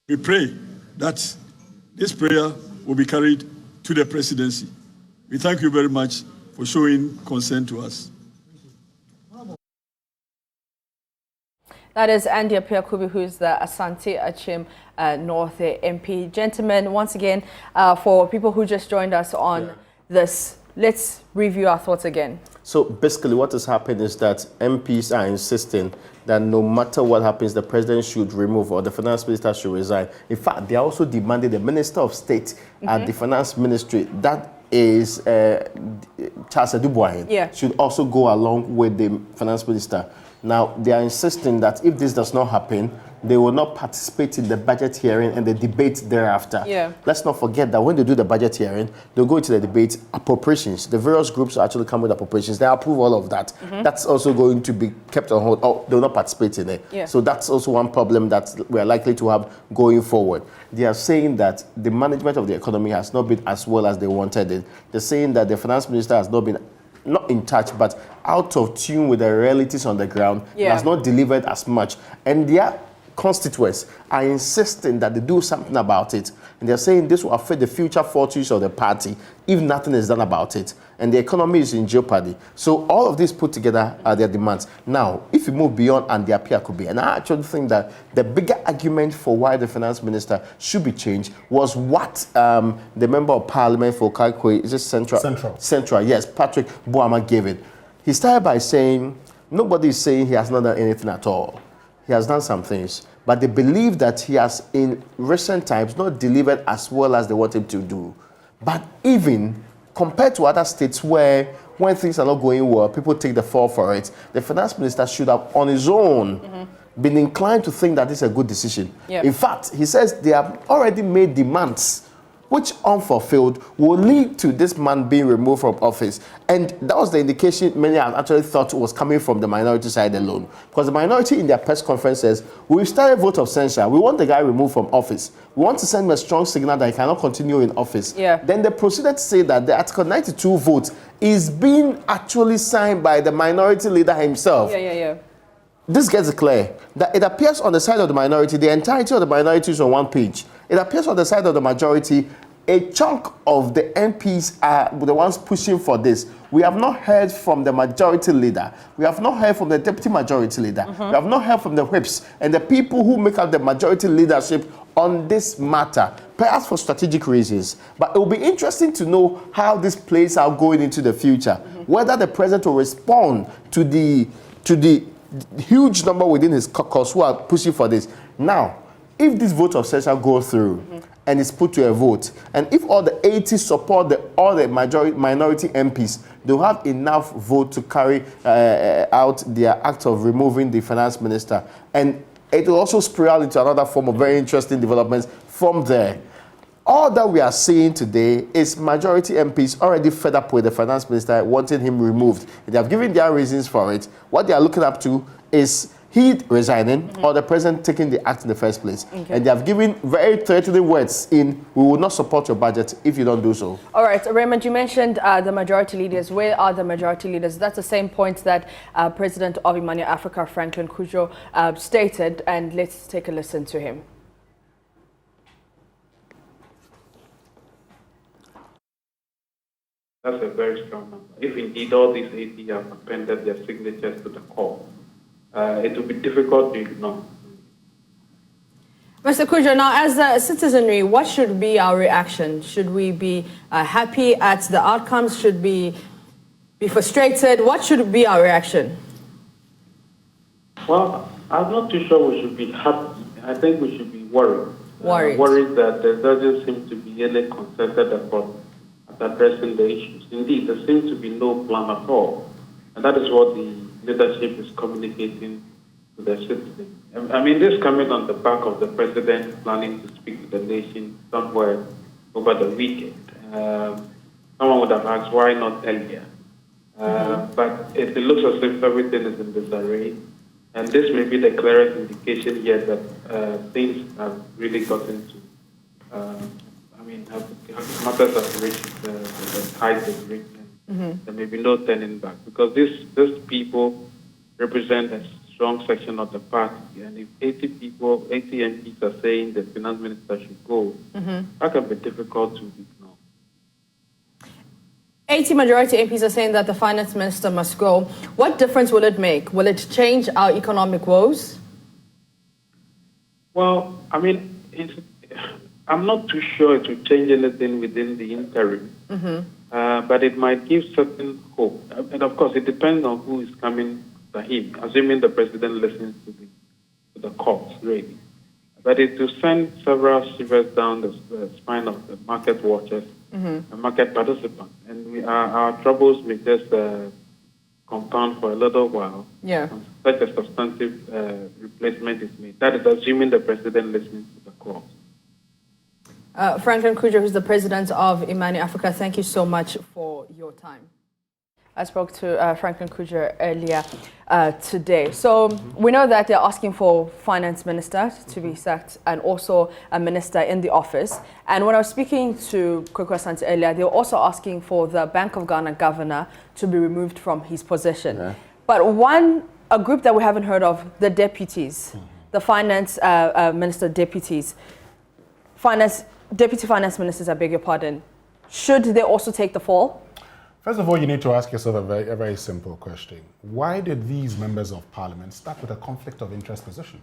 we pray that this prayer will be carried to the presidency. We thank you very much for showing concern to us. That is Andy Apiakubi, who's the Asante Achim North MP. Gentlemen, once again, for people who just joined us on this Let's review our thoughts again. So basically what has happened is that MPs are insisting that no matter what happens, the president should remove or the finance minister should resign. In fact, they also demanded the Minister of State at the finance ministry, that is Charles Edubuahin, should also go along with the finance minister. Now, they are insisting that if this does not happen, they will not participate in the budget hearing and the debate thereafter. Let's not forget that when they do the budget hearing, they'll go into the debate, appropriations. The various groups actually come with appropriations. They approve all of that. That's also going to be kept on hold. Oh, they'll not participate in it. So that's also one problem that we are likely to have going forward. They are saying that the management of the economy has not been as well as they wanted it. They're saying that the finance minister has not been not in touch, but out of tune with the realities on the ground, has not delivered as much. And their constituents are insisting that they do something about it. And they're saying this will affect the future fortunes of the party if nothing is done about it. And the economy is in jeopardy. So all of this put together are their demands. Now, if you move beyond Andy Appiah-Kubi, and I actually think that the bigger argument for why the finance minister should be changed was what the member of parliament for Kaikwe, is it Central, yes, Patrick Boama gave it. He started by saying, nobody is saying he has not done anything at all. He has done some things, but they believe that he has, in recent times, not delivered as well as they want him to do. But even compared to other states where, when things are not going well, people take the fall for it, the finance minister should have, on his own, been inclined to think that this is a good decision. In fact, he says they have already made demands which, unfulfilled, will lead to this man being removed from office. And that was the indication many had actually thought was coming from the minority side alone. Because the minority in their press conference says, we've started a vote of censure. We want the guy removed from office. We want to send him a strong signal that he cannot continue in office. Then they proceeded to say that the Article 92 vote is being actually signed by the minority leader himself. This gets clear that it appears on the side of the minority, the entirety of the minority is on one page. It appears on the side of the majority, a chunk of the MPs are the ones pushing for this. We have not heard from the majority leader. We have not heard from the deputy majority leader. We have not heard from the whips and the people who make up the majority leadership on this matter, perhaps for strategic reasons. But it will be interesting to know how this plays out going into the future, whether the president will respond to the huge number within his caucus who are pushing for this. Now, if this vote of censure goes through and is put to a vote, and if all the 80 support all the minority MPs, they'll have enough vote to carry out their act of removing the finance minister. And it will also spiral into another form of very interesting developments from there. All that we are seeing today is majority MPs already fed up with the finance minister wanting him removed. They have given their reasons for it. What they are looking up to is he resigning or the president taking the act in the first place. And they have given very threatening words in, we will not support your budget if you don't do so. All right, Raymond, you mentioned the majority leaders. Where are the majority leaders? That's the same point that President of Imania Africa, Franklin Kujo, stated, and let's take a listen to him. That's a very strong number. If indeed all these 80 have appended their signatures to the call, it will be difficult to ignore. Mr. Kujo, now as a citizenry, what should be our reaction? Should we be happy at the outcomes? Should we be frustrated? What should be our reaction? Well, I'm not too sure we should be happy. I think we should be worried. Worried that there doesn't seem to be any concerted effort at addressing the issues. Indeed, there seems to be no plan at all. And that is what the leadership is communicating to the citizens. I mean, this coming on the back of the president planning to speak to the nation somewhere over the weekend. Someone would have asked, why not earlier? But it looks as if everything is in disarray. And this may be the clearest indication yet that things have really gotten to, matters have reached the height of reaching. There may be no turning back, because these people represent a strong section of the party, and if 80 MPs are saying the finance minister should go, that can be difficult to ignore. 80 majority MPs are saying that the finance minister must go. What difference will it make? Will it change our economic woes? Well, I mean, I'm not too sure it will change anything within the interim, but it might give certain hope. And of course, it depends on who is coming to him, assuming the president listens to the courts, really. But it will send several shivers down the spine of the market watchers and market participants. And our troubles may just compound for a little while. Yeah. Such a substantive replacement is made. That is assuming the president listens to the courts. Franklin Kuja, who's the president of Imani Africa, thank you so much for your time. I spoke to Franklin Kuja earlier today. So we know that they're asking for finance minister to be sacked and also a minister in the office. And when I was speaking to Kweku Asante earlier, they were also asking for the Bank of Ghana governor to be removed from his position. Yeah. But a group that we haven't heard of, the deputies, the finance minister deputies, deputy finance ministers, I beg your pardon, should they also take the fall? First of all, you need to ask yourself a very simple question. Why did these members of parliament start with a conflict of interest position?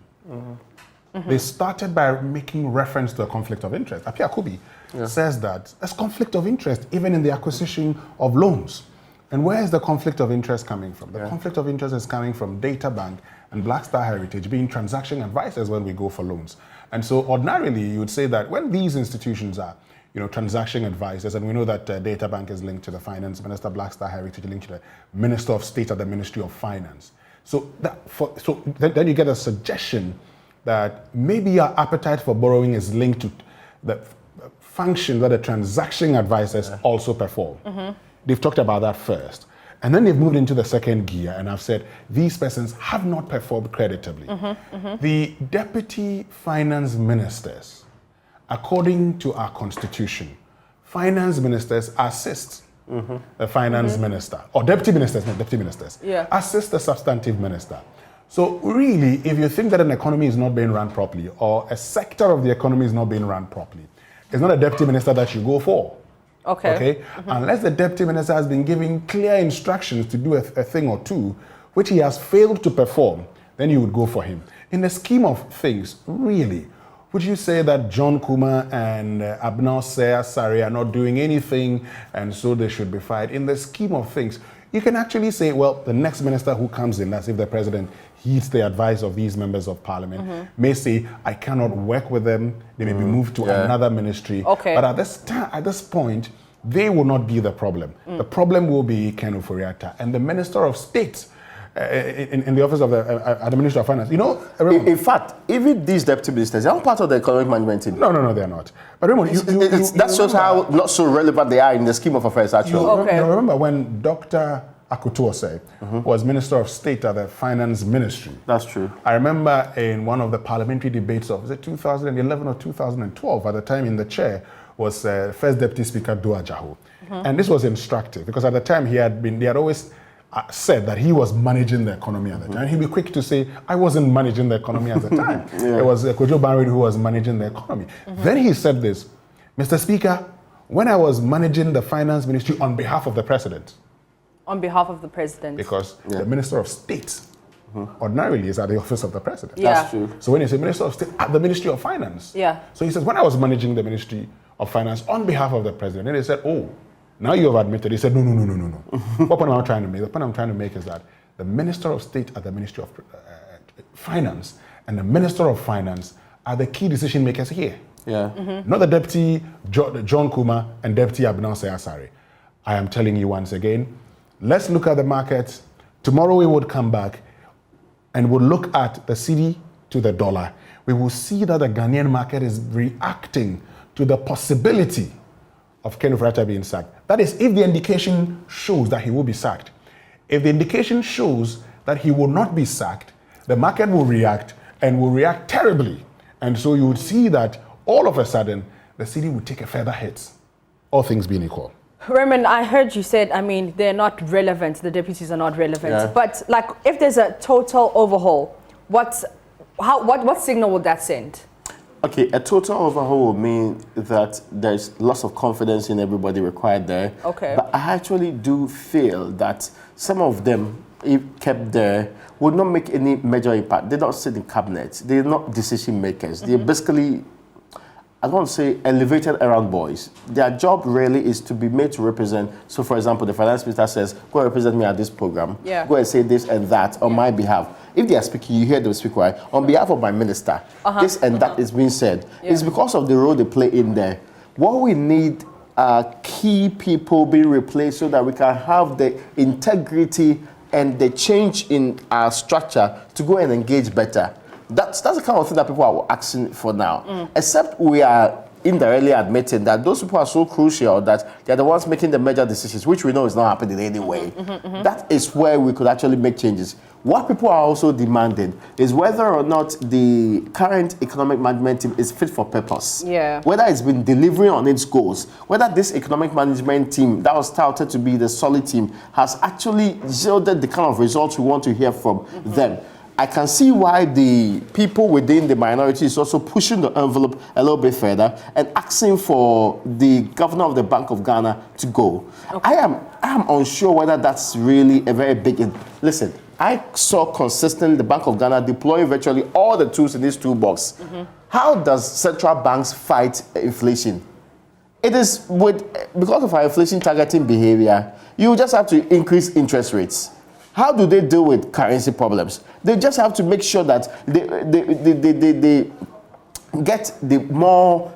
They started by making reference to a conflict of interest. Apia Kubi says that there's conflict of interest even in the acquisition of loans. And where is the conflict of interest coming from? The conflict of interest is coming from Data Bank and Black Star Heritage being transaction advisors when we go for loans. And so ordinarily, you would say that when these institutions are transaction advisors, and we know that Data Bank is linked to the finance minister, Black Star Heritage linked to the Minister of State at the Ministry of Finance. So then you get a suggestion that maybe your appetite for borrowing is linked to the function that the transaction advisors also perform. They've talked about that first. And then they've moved into the second gear and have said these persons have not performed creditably. The deputy finance ministers, according to our constitution, finance ministers assist the finance minister, or deputy ministers, not deputy ministers, assist the substantive minister. So really, if you think that an economy is not being run properly, or a sector of the economy is not being run properly, it's not a deputy minister that you go for. Okay? Unless the deputy minister has been given clear instructions to do a thing or two, which he has failed to perform, then you would go for him. In the scheme of things, really, would you say that John Kuma and Abnal Sari are not doing anything and so they should be fired? In the scheme of things, you can actually say, well, the next minister who comes in, as if the president heeds the advice of these members of parliament, may say, I cannot work with them. They may be moved to another ministry. But at this point, they will not be the problem. The problem will be Ken Ofori-Atta and the Minister of State in the office of the Ministry of Finance. You know, in fact, even these deputy ministers, they are part of the economic management team. No, they are not. But remember, that shows how not so relevant they are in the scheme of affairs, actually. You remember when Dr. Akutuose was Minister of State at the Finance Ministry. That's true. I remember in one of the parliamentary debates of, was it 2011 or 2012, at the time in the chair was First Deputy Speaker Dua Jaho. And this was instructive because at the time he had always said that he was managing the economy at the time. He'd be quick to say, I wasn't managing the economy at the time. It was Kojo Banri who was managing the economy. Then he said this, Mr. Speaker, when I was managing the finance ministry on behalf of the president. On behalf of the president. Because the Minister of State ordinarily is at the office of the president. That's true. So when you say Minister of State at the Ministry of Finance. So he says, when I was managing the Ministry of Finance on behalf of the president, and they said, oh, now you have admitted. He said, no. What point am I trying to make? The point I'm trying to make is that the Minister of State at the Ministry of Finance and the Minister of Finance are the key decision makers here. Not the Deputy John Kuma and Deputy Abnal Sari. I am telling you once again, let's look at the markets. Tomorrow we would come back and we'll look at the cedi to the dollar. We will see that the Ghanaian market is reacting to the possibility of Ken Ofori-Atta being sacked. That is, if the indication shows that he will be sacked. If the indication shows that he will not be sacked, the market will react and will react terribly. And so you would see that all of a sudden, the cedi would take a further hit, all things being equal. Raymond, I heard you said, they're not relevant, the deputies are not relevant. But like, if there's a total overhaul, what signal would that send? Okay, a total overhaul would mean that there's lots of confidence in everybody required there. But I actually do feel that some of them, if kept there, would not make any major impact. They don't sit in cabinets. They're not decision makers. They're basically I don't want to say elevated errand boys. Their job really is to be made to represent. So, for example, the finance minister says, go and represent me at this program. Yeah. Go and say this and that on my behalf. If they are speaking, you hear them speak, right? On behalf of my minister, this and that is being said. Yeah. It's because of the role they play in there. What we need are key people being replaced so that we can have the integrity and the change in our structure to go and engage better. That's the kind of thing that people are asking for now. Except we are indirectly admitting that those people are so crucial that they're the ones making the major decisions, which we know is not happening anyway. That is where we could actually make changes. What people are also demanding is whether or not the current economic management team is fit for purpose. Yeah. Whether it's been delivering on its goals, whether this economic management team that was touted to be the solid team has actually yielded the kind of results we want to hear from them. I can see why the people within the minority is also pushing the envelope a little bit further and asking for the governor of the Bank of Ghana to go. I am unsure whether that's really a very big... Listen, I saw consistently the Bank of Ghana deploying virtually all the tools in this toolbox. How does central banks fight inflation? It is because of our inflation targeting behavior, you just have to increase interest rates. How do they deal with currency problems? They just have to make sure that they get the more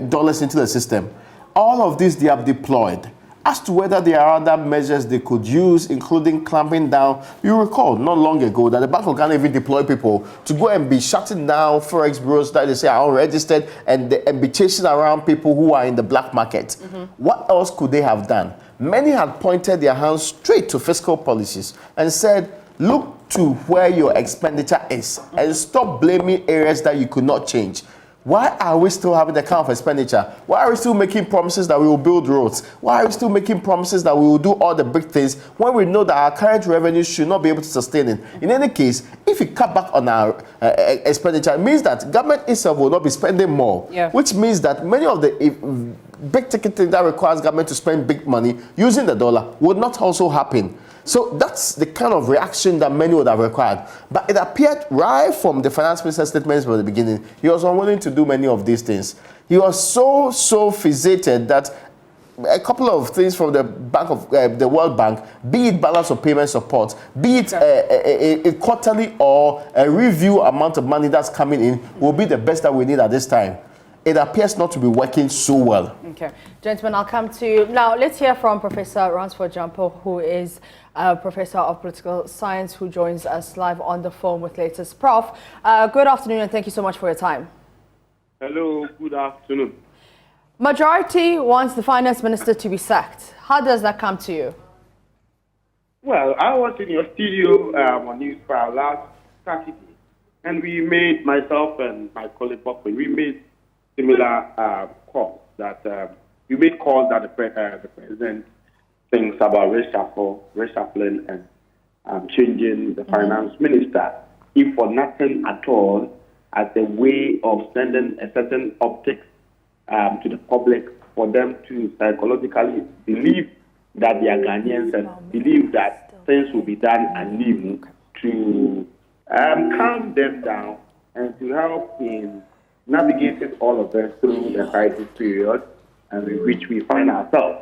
dollars into the system. All of this they have deployed. As to whether there are other measures they could use, including clamping down, you recall not long ago that the Bank of Ghana even deployed people to go and be shutting down forex bureaus that they say are unregistered and be chasing around people who are in the black market. What else could they have done? Many had pointed their hands straight to fiscal policies and said, look to where your expenditure is and stop blaming areas that you could not change. Why are we still having the kind of expenditure? Why are we still making promises that we will build roads? Why are we still making promises that we will do all the big things when we know that our current revenues should not be able to sustain it? In any case, if we cut back on our expenditure, it means that government itself will not be spending more, which means that many of the big ticket things that requires government to spend big money using the dollar would not also happen. So that's the kind of reaction that many would have required. But it appeared right from the finance minister's statements from the beginning, he was unwilling to do many of these things. He was so fixated that a couple of things from the Bank of the World Bank, be it balance of payment support, be it a quarterly or a review amount of money that's coming in, will be the best that we need at this time. It appears not to be working so well. Okay. Gentlemen, I'll come to you. Now, let's hear from Professor Ransford Jampo, who is a professor of political science, who joins us live on the phone with latest. Prof, good afternoon and thank you so much for your time. Hello, good afternoon. Majority wants the finance minister to be sacked. How does that come to you? Well, I was in your studio on Newsfile last Saturday, and we made, myself and my colleague Bob, we made similar calls that we made calls that the president thinks about reshuffling and changing the finance minister, if for nothing at all, as a way of sending a certain optics to the public for them to psychologically believe that they are Ghanaians and believe that things will be done anew to calm them down and to help in navigating all of this through the crisis period in which we find ourselves.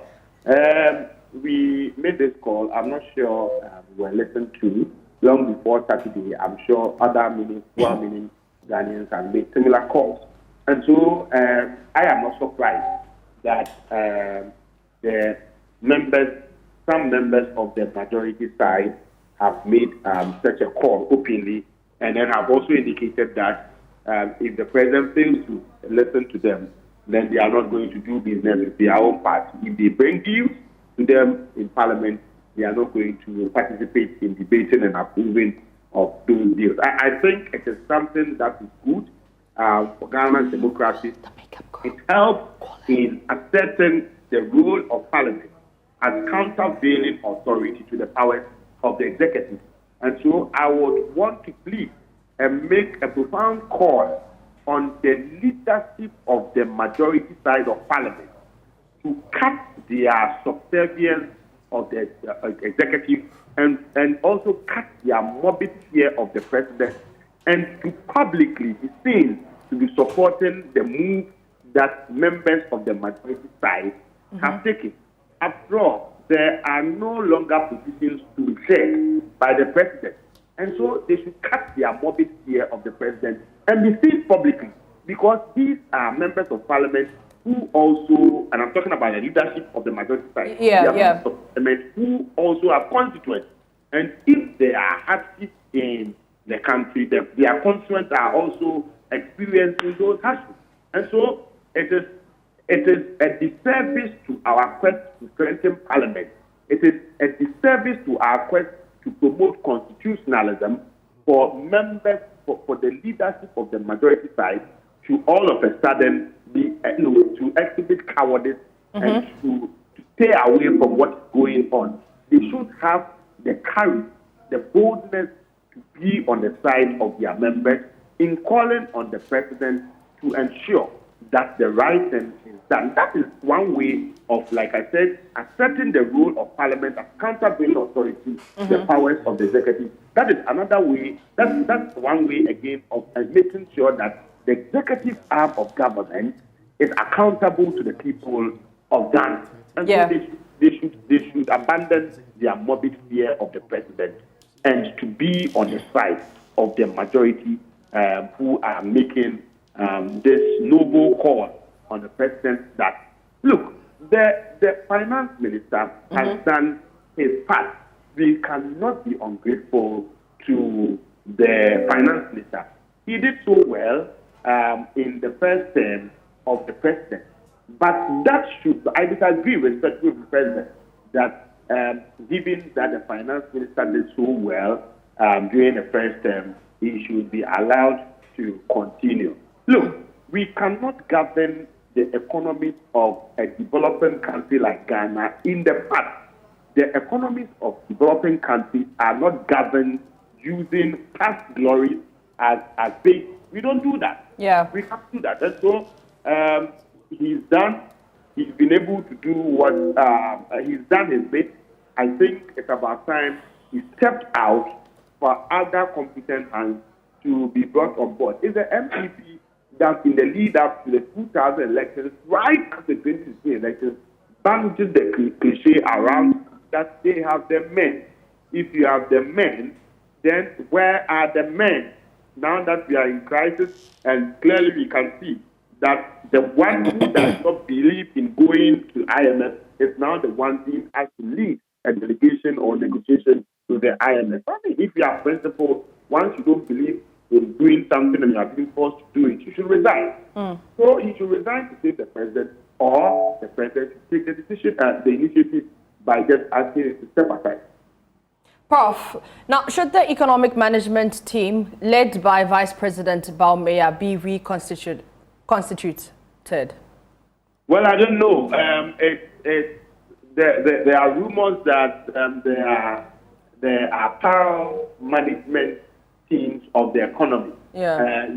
We made this call. I'm not sure we were listened to long before Saturday. I'm sure other well-meaning Ghanaians have made similar calls. And so I am not surprised that some members of the majority side have made such a call openly, and then have also indicated that if the president fails to listen to them, then they are not going to do business with their own party. If they bring deals to them in Parliament, they are not going to participate in debating and approving of those deals. I think it is something that is good for Ghana's democracy. It helps in asserting the role of Parliament as countervailing authority to the powers of the executive. And so I would want to plead and make a profound call on the leadership of the majority side of Parliament to cut their subservience of the executive and also cut their morbid fear of the president, and to publicly be seen to be supporting the move that members of the majority side have taken. After all, there are no longer positions to be shared by the president. And so they should cut their morbid fear of the president and be seen publicly, because these are members of parliament who also, and I'm talking about the leadership of the majority side, members of parliament who also are constituents. And if there are hardships in the country, their constituents are also experiencing those hardships. And so it is a disservice to our quest to strengthen parliament. It is a disservice to our quest to promote constitutionalism for members, for the leadership of the majority side to all of a sudden be, to exhibit cowardice and to stay away from what's going on. They should have the courage, the boldness to be on the side of their members in calling on the president to ensure that the right thing is done. That is one way of, like I said, asserting the role of parliament as countervailing authority to the powers of the executive. That is another way, that's one way again of making sure that the executive arm of government is accountable to the people of Ghana. And so they should abandon their morbid fear of the president and to be on the side of the majority who are making this noble call on the president that, look, the finance minister has done his part. We cannot be ungrateful to the finance minister. He did so well in the first term of the president. But that should, I disagree respectfully with the president that given that the finance minister did so well during the first term, he should be allowed to continue. Look, we cannot govern the economies of a developing country like Ghana in the past. The economies of developing countries are not governed using past glories as base. We don't do that. We can't do that. And so he's been able to do what he's done his bit. I think it's about time he stepped out for other competent hands to be brought on board. It's the MPP that in the lead up to the 2000 elections, right after the 2016 elections, bandages the cliche around that they have the men. If you have the men, then where are the men? Now that we are in crisis, and clearly we can see that the one who does not believe in going to IMF is now the one being asked to lead a delegation or negotiation to the IMF. I mean, if you are principled, once you don't believe in doing something and you are being forced to do it, you should resign. So he should resign to save the president, or the president should take the decision, the initiative by just asking him to step aside. Prof, now should the economic management team led by Vice President Baumeier be reconstituted? Well, I don't know. There are rumors that there are parallel management teams of the economy. You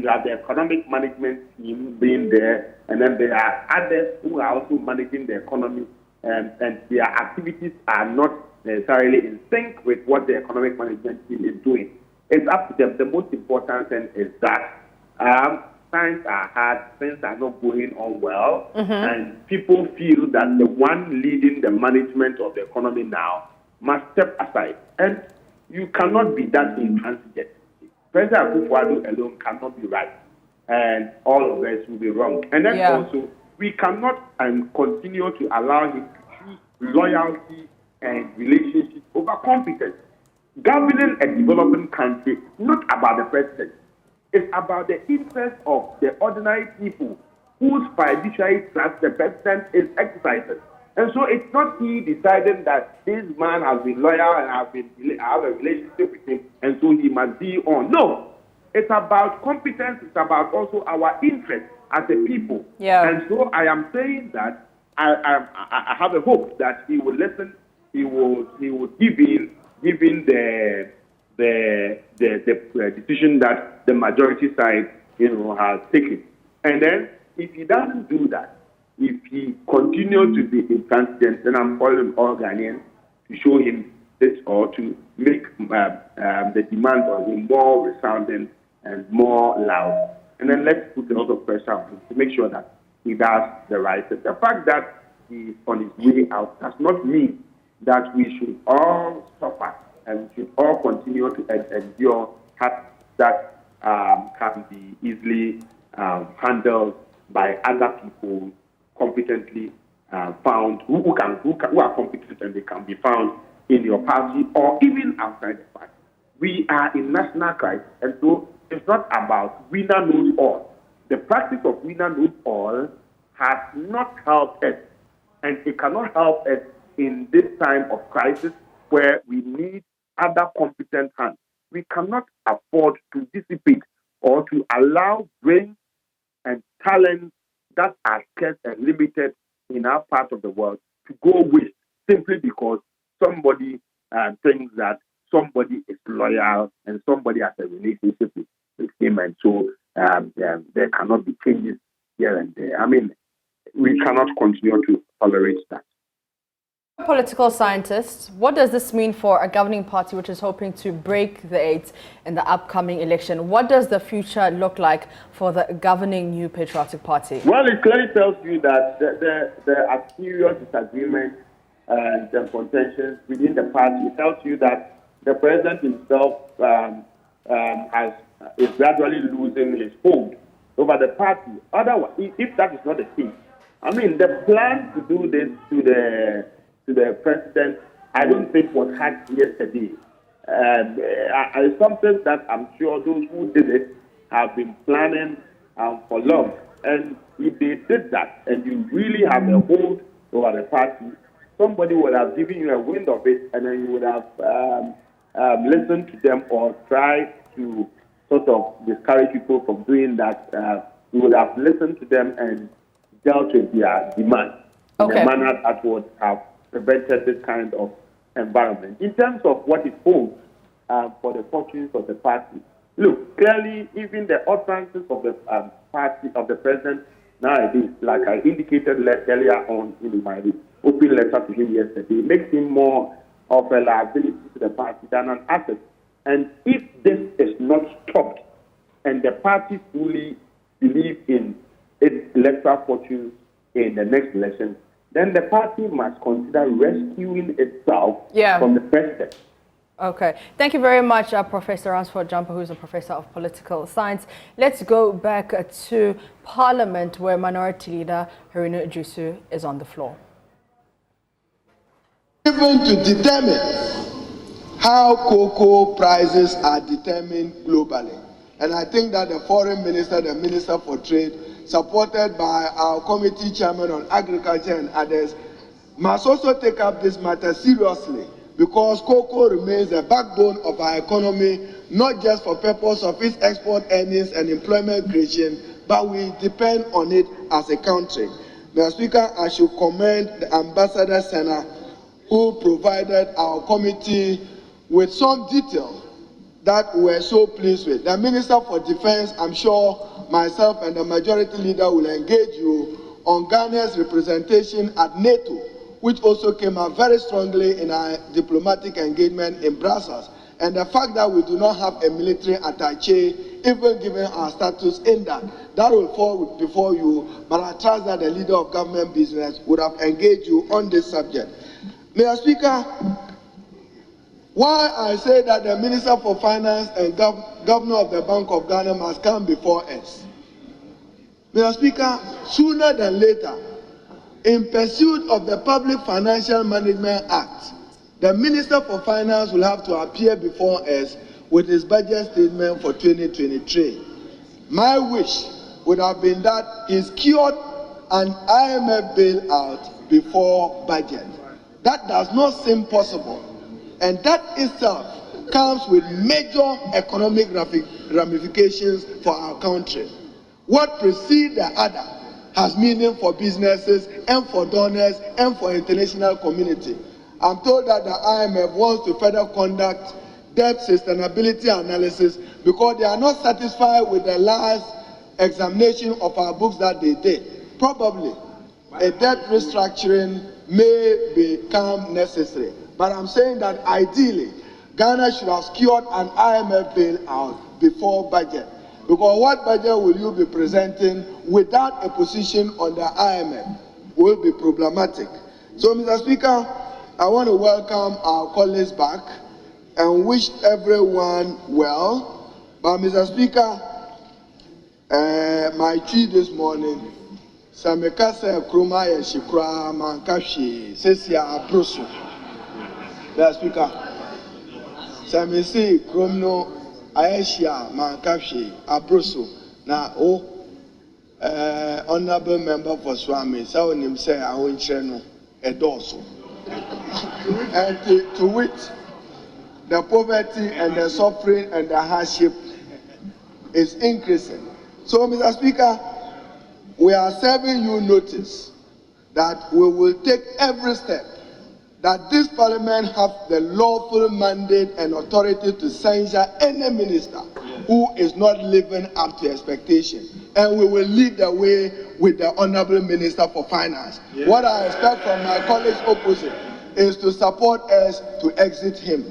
have the economic management team being there, and then there are others who are also managing the economy, and their activities are not necessarily in sync with what the economic management team is doing. It's up to them. The most important thing is that times are hard, things are not going on well, and people feel that the one leading the management of the economy now must step aside. And you cannot be that intransigent. President Akufo-Addo alone cannot be right, and all of us will be wrong. And then also, we cannot continue to allow him to choose loyalty and relationships over competence. Governing a developing country is not about the president. It's about the interests of the ordinary people whose fiduciary trust the president is exercising. And so it's not he deciding that this man has been loyal and I have a relationship with him, and so he must be on. No, it's about competence. It's about also our interest as a people. And so I am saying that I have a hope that he will listen. He will give in the decision that the majority side, has taken. And then if he doesn't do that, if he continues to be intransigent, then I'm calling all Ghanaians to show him this, or to make the demand on him more resounding and more loud. And then let's put a lot of pressure on him to make sure that he does the right thing. The fact that he is on his way out does not mean that we should all suffer and we should all continue to endure that can be easily handled by other people competently found, who are competent, and they can be found in your party or even outside the party. We are in national crisis, and so it's not about winner knows all. The practice of winner knows all has not helped us, and it cannot help us in this time of crisis where we need other competent hands. We cannot afford to dissipate or to allow brains and talent that are scarce and limited in our part of the world to go waste simply because somebody thinks that somebody is loyal and somebody has a relationship with him, and so there cannot be changes here and there. I mean, we cannot continue to tolerate that. Political scientists, what does this mean for a governing party which is hoping to break the eight in the upcoming election? What does the future look like for the governing New Patriotic Party? Well, it clearly tells you that there are serious disagreements and contentions within the party. It tells you that the president himself is gradually losing his hold over the party. Otherwise, if that is not the case, I mean, the plan to do this to the president, I don't think was hatched yesterday. It's something that I'm sure those who did it have been planning for long. And if they did that, and you really have a hold over the party, somebody would have given you a wind of it, and then you would have listened to them or tried to sort of discourage people from doing that. You would have listened to them and dealt with their demands in a manner that would have prevented this kind of environment. In terms of what it holds for the fortunes of the party, look, clearly, even the utterances of the party, of the president nowadays, like I indicated earlier on in my open letter to him yesterday, makes him more of a liability to the party than an asset. And if this is not stopped, and the party fully believes in its electoral fortunes in the next election, then the party must consider rescuing itself from the president. Okay. Thank you very much, Professor Ransford Jumper, who's a professor of political science. Let's go back to Parliament, where Minority Leader Haruna Jusu is on the floor. Even to determine how cocoa prices are determined globally. And I think that the Foreign Minister, the Minister for Trade, supported by our committee chairman on agriculture and others, must also take up this matter seriously, because cocoa remains the backbone of our economy, not just for purpose of its export earnings and employment creation, but we depend on it as a country. Mr. Speaker, I should commend the Ambassador Senna, who provided our committee with some detail that we're so pleased with. The Minister for Defense, I'm sure myself and the Majority Leader will engage you on Ghana's representation at NATO, which also came out very strongly in our diplomatic engagement in Brussels. And the fact that we do not have a military attaché, even given our status in that will fall before you, but I trust that the leader of government business would have engaged you on this subject. Mr. Speaker, why I say that the Minister for Finance and Governor of the Bank of Ghana must come before us. Mr. Speaker, sooner than later, in pursuit of the Public Financial Management Act, the Minister for Finance will have to appear before us with his budget statement for 2023. My wish would have been that he secured an IMF bailout before budget. That does not seem possible. And that itself comes with major economic ramifications for our country. What precedes the other has meaning for businesses and for donors and for international community. I'm told that the IMF wants to further conduct debt sustainability analysis because they are not satisfied with the last examination of our books that they did. Probably a debt restructuring may become necessary. But I'm saying that ideally, Ghana should have secured an IMF bailout before budget. Because what budget will you be presenting without a position on the IMF will be problematic. So, Mr. Speaker, I want to welcome our colleagues back and wish everyone well. But, Mr. Speaker, my tweet this morning, Samekasa Kruma Yeshikra Mankashi, Sesia Abruso. Mr. Speaker, Samesi Kromno Aeshia Mankashi Abruso. Now, honorable member for Swami, so him say I won't channel a dorsal. And to wit, the poverty and the suffering and the hardship is increasing. So, Mr. Speaker, we are serving you notice that we will take every step that this parliament have the lawful mandate and authority to censure any minister who is not living up to expectation. And we will lead the way with the Honorable Minister for Finance. Yeah. What I expect from my colleagues opposite is to support us to exit him.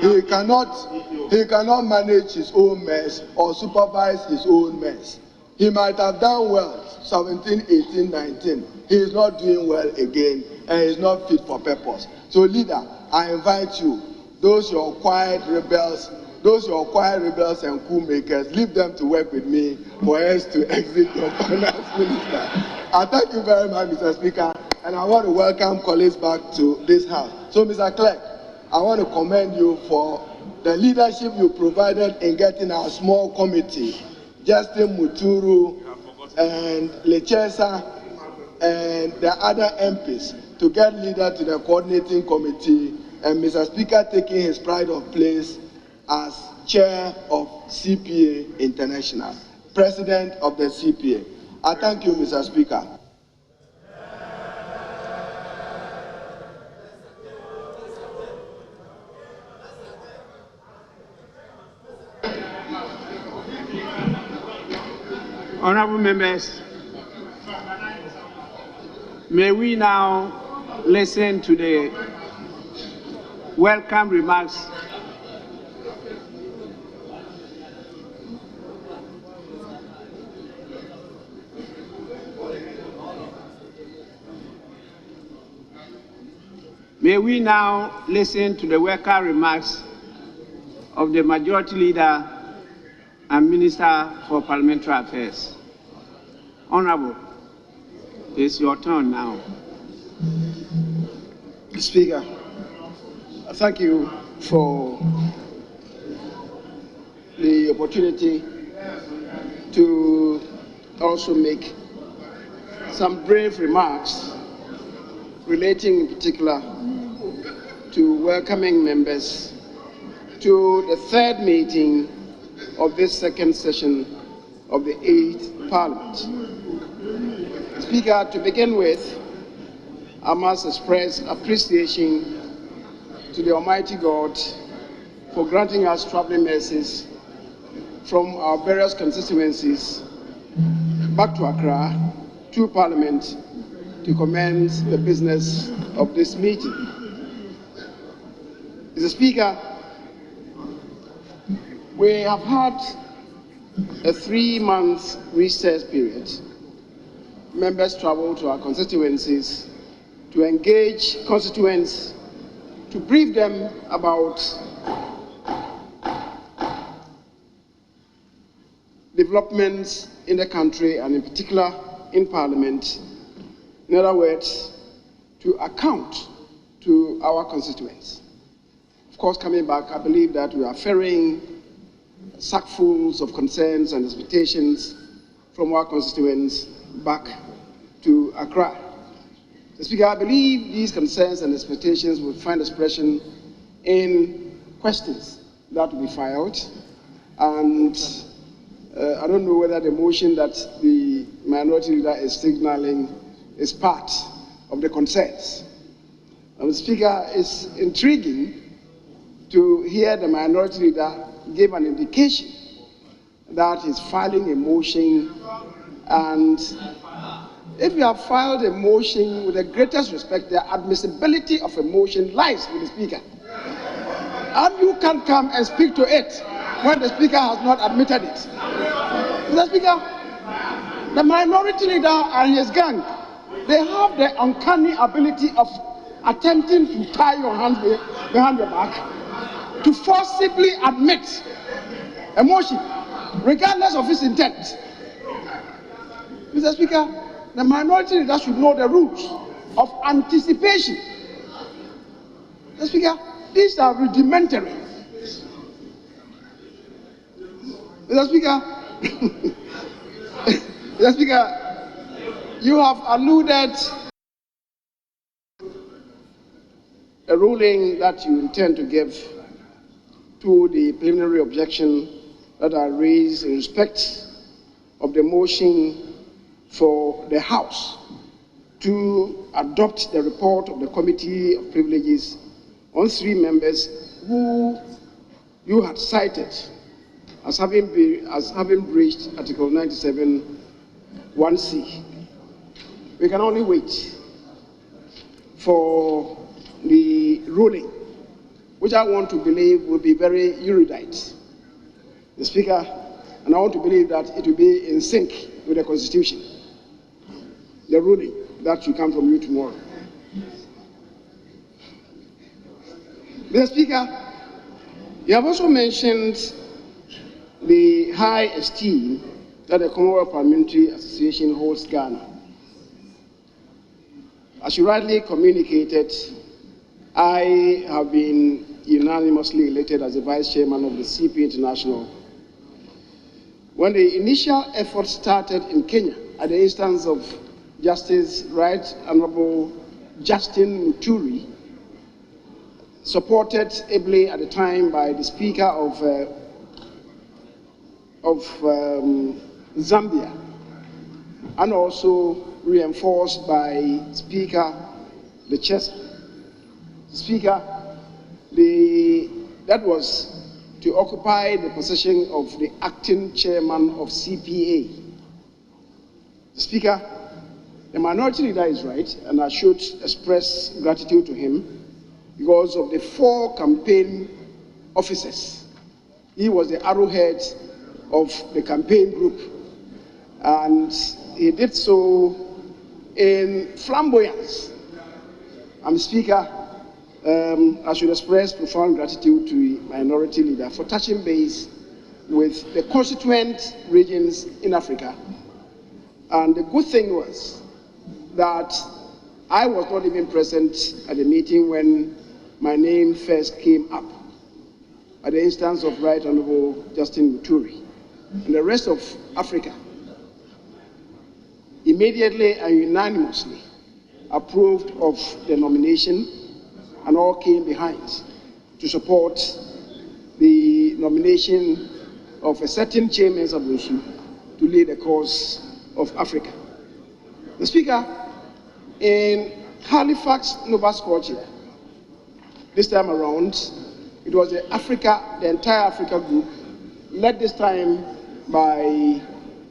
He cannot manage his own mess or supervise his own mess. He might have done well 17, 18, 19. He is not doing well again and is not fit for purpose. So, leader, I invite you, those your quiet rebels and coup makers, leave them to work with me for us to exit your finance minister. I thank you very much, Mr. Speaker, and I want to welcome colleagues back to this house. So, Mr. Clerk, I want to commend you for the leadership you provided in getting our small committee, Justin Muturu and Lechesa and the other MPs, to get leader to the coordinating committee, and Mr. Speaker taking his pride of place as chair of CPA International, president of the CPA. I thank you, Mr. Speaker. Honorable members, may we now listen to the welcome remarks of the Majority Leader and Minister for Parliamentary Affairs. Honorable, it's your turn now. Speaker, thank you for the opportunity to also make some brief remarks relating in particular to welcoming members to the third meeting of this second session of the 8th Parliament. Speaker, to begin with, I must express appreciation to the Almighty God for granting us traveling mercies from our various constituencies back to Accra to Parliament to commence the business of this meeting. Mr. Speaker, we have had a 3-month recess period. Members travel to our constituencies to engage constituents, to brief them about developments in the country and in particular in Parliament. In other words, to account to our constituents. Of course, coming back, I believe that we are ferrying sackfuls of concerns and expectations from our constituents back to Accra. Mr. Speaker, I believe these concerns and expectations will find expression in questions that will be filed. And I don't know whether the motion that the minority leader is signaling is part of the concerns. Mr. Speaker, it's intriguing to hear the minority leader give an indication that he's filing a motion, and if you have filed a motion, with the greatest respect, the admissibility of a motion lies with the Speaker. And you can come and speak to it. when the Speaker has not admitted it. Mr. Speaker, the minority leader and his gang, they have the uncanny ability of attempting to tie your hands behind your back, to forcibly admit a motion, regardless of its intent. Mr. Speaker, the minority leader should know the rules of anticipation. Mr. Speaker, these are rudimentary. Mr. Speaker, Mr. Speaker, you have alluded a ruling that you intend to give to the preliminary objection that I raised in respect of the motion for the House to adopt the report of the Committee of Privileges on 3 members who you had cited as having breached Article 97(1)(c). We can only wait for the ruling, which I want to believe will be very erudite, the Speaker, and I want to believe that it will be in sync with the Constitution, the ruling that will come from you tomorrow. Mr. Speaker, you have also mentioned the high esteem that the Commonwealth Parliamentary Association holds Ghana. As you rightly communicated, I have been unanimously elected as the Vice Chairman of the CP International. When the initial effort started in Kenya at the instance of Justice Right Honorable Justin Muturi, supported ably at the time by the Speaker of Zambia, and also reinforced by Speaker Lechesa. Speaker, that was to occupy the position of the acting chairman of CPA. Speaker, the minority leader is right, and I should express gratitude to him because of the 4 campaign officers. He was the arrowhead of the campaign group, and he did so in flamboyance. Speaker, I should express profound gratitude to the minority leader for touching base with the constituent regions in Africa. And the good thing was that I was not even present at the meeting when my name first came up at the instance of Right Honorable Justin Muturi. And the rest of Africa immediately and unanimously approved of the nomination and all came behind to support the nomination of a certain chairman of the issue to lead the cause of Africa. The Speaker, in Halifax, Nova Scotia, this time around, it was the entire Africa group, led this time by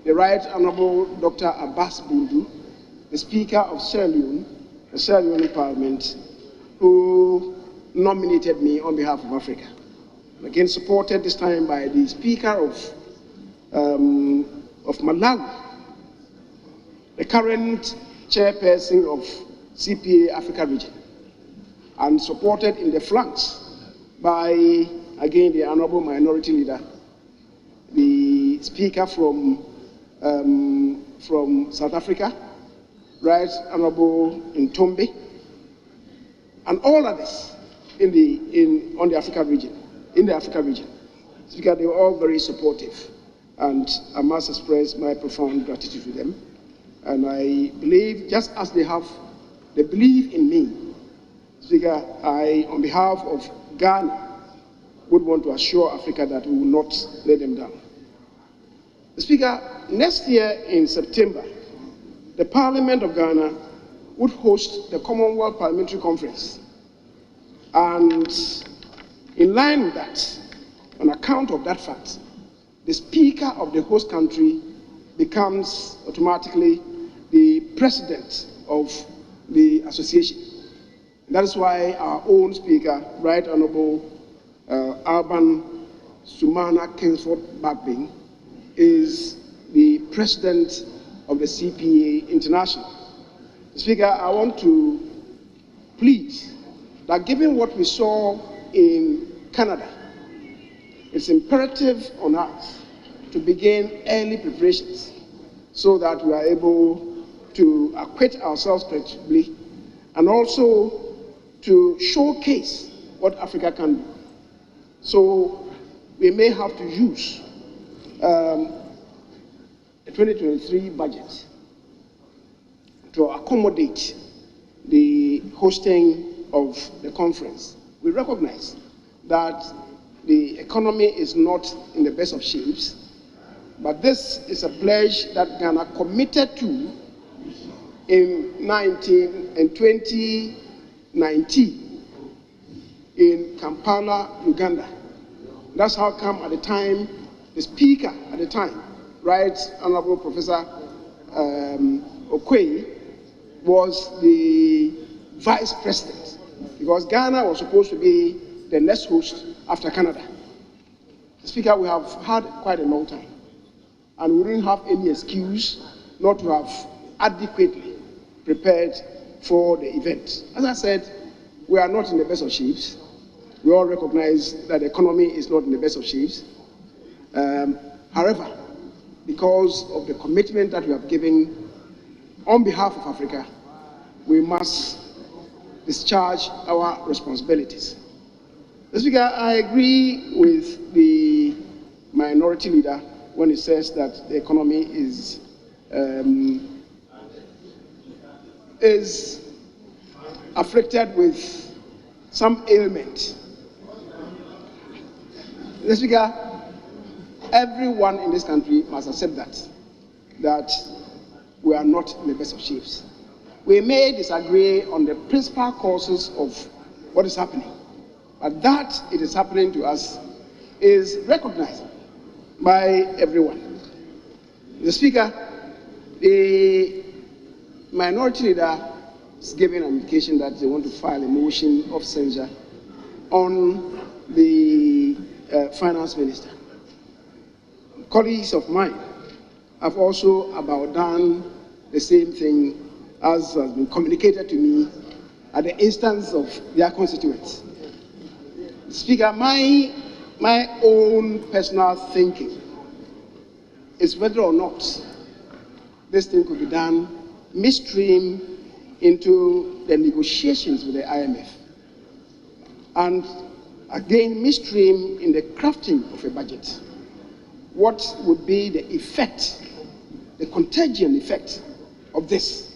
the Right Honorable Dr. Abbas Bundu, the Speaker of Sierra Leone, the Sierra Leone Parliament, who nominated me on behalf of Africa. Again, supported this time by the Speaker of Malawi, the current chairperson of CPA Africa region, and supported in the flanks by, again, the Honorable Minority Leader, the Speaker from South Africa, Right Honorable Ntombe, and all others in the Africa region. Speaker, they were all very supportive, and I must express my profound gratitude to them. And I believe, just as they believe in me, Speaker, I, on behalf of Ghana, would want to assure Africa that we will not let them down. Speaker, next year in September, the Parliament of Ghana would host the Commonwealth Parliamentary Conference. And in line with that, on account of that fact, the Speaker of the host country becomes automatically the president of the association. That is why our own Speaker, Right Honorable Alban Sumana Kingsford Bagbing, is the president of the CPA International. Speaker, I want to plead that given what we saw in Canada, it's imperative on us to begin early preparations so that we are able to acquit ourselves credibly and also to showcase what Africa can do. So we may have to use the 2023 budget to accommodate the hosting of the conference. We recognize that the economy is not in the best of shapes, but this is a pledge that Ghana committed to in 2019 in Kampala, Uganda. That's how come at the time, the speaker at the time, Right Honorable Professor Okoye, was the vice president, because Ghana was supposed to be the next host after Canada. Speaker, we have had quite a long time, and we didn't have any excuse not to have adequately prepared for the event. As I said, we are not in the best of shapes. We all recognize that the economy is not in the best of shapes. However, because of the commitment that we have given on behalf of Africa, we must discharge our responsibilities. Mr. Speaker, I agree with the minority leader when he says that the economy is afflicted with some ailment. Mr. Speaker, everyone in this country must accept that we are not in the best of shapes. We may disagree on the principal causes of what is happening, but that it is happening to us is recognized by everyone. Mr. Speaker, the minority leader is giving an indication that they want to file a motion of censure on the finance minister. Colleagues of mine have also about done the same thing as has been communicated to me at the instance of their constituents. Speaker, my own personal thinking is whether or not this thing could be done midstream into the negotiations with the IMF, and again midstream in the crafting of a budget. What would be the effect, the contagion effect of this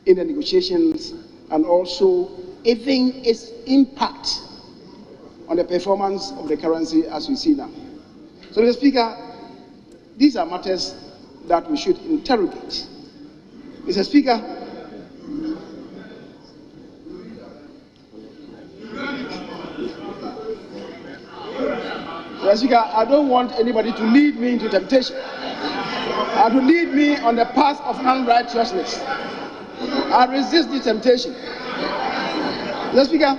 in the negotiations, and also even its impact on the performance of the currency as we see now. So, Mr. Speaker, these are matters that we should interrogate. Mr. Speaker, I don't want anybody to lead me into temptation and to lead me on the path of unrighteousness. I resist the temptation. Mr. Speaker,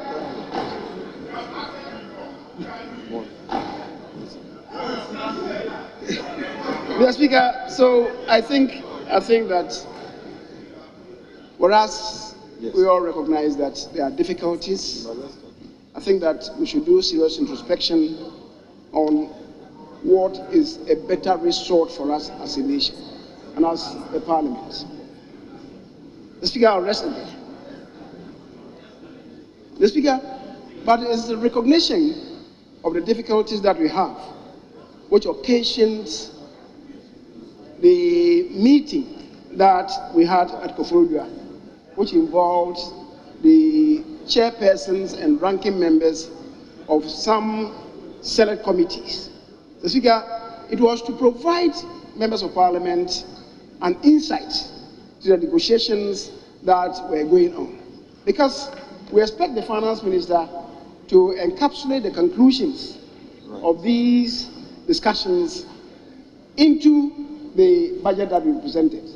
Mr. Speaker, so I think that whereas we all recognize that there are difficulties, I think that we should do serious introspection on what is a better resort for us as a nation and as a parliament. The Speaker, I'll rest there. The Speaker, but it's the recognition of the difficulties that we have, which occasions the meeting that we had at Koforidua, which involved the chairpersons and ranking members of some select committees. The Speaker, it was to provide members of Parliament an insight to the negotiations that were going on, because we expect the Finance Minister to encapsulate the conclusions of these discussions into the budget that we presented,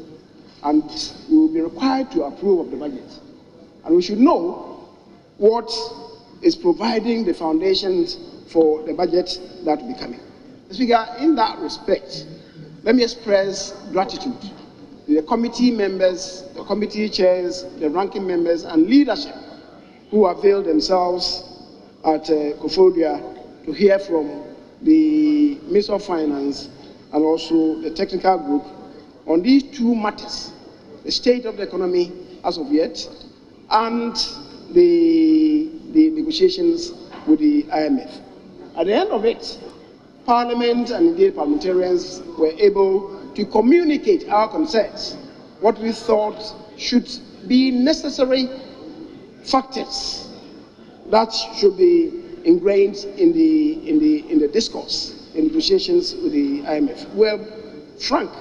and we will be required to approve of the budget. And we should know what is providing the foundations for the budget that will be coming. Mr. Speaker, in that respect, let me express gratitude to the committee members, the committee chairs, the ranking members, and leadership who availed themselves at Kofodia to hear from the Minister of Finance and also the technical group on these two matters, the state of the economy as of yet, and the negotiations with the IMF. At the end of it, Parliament and indeed parliamentarians were able to communicate our concerns, what we thought should be necessary factors that should be ingrained in the discourse in negotiations with the IMF. We were frank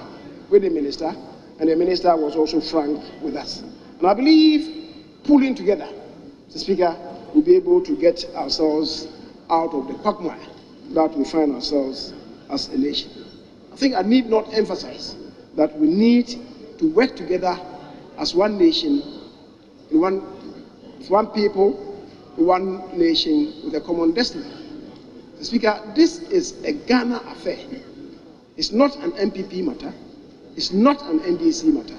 with the minister, and the minister was also frank with us. And I believe pulling together, Mr. Speaker, we'll be able to get ourselves out of the quagmire that we find ourselves as a nation. I think I need not emphasize that we need to work together as one nation, one people, one nation with a common destiny. Mr. Speaker, this is a Ghana affair. It's not an MPP matter. It's not an NDC matter.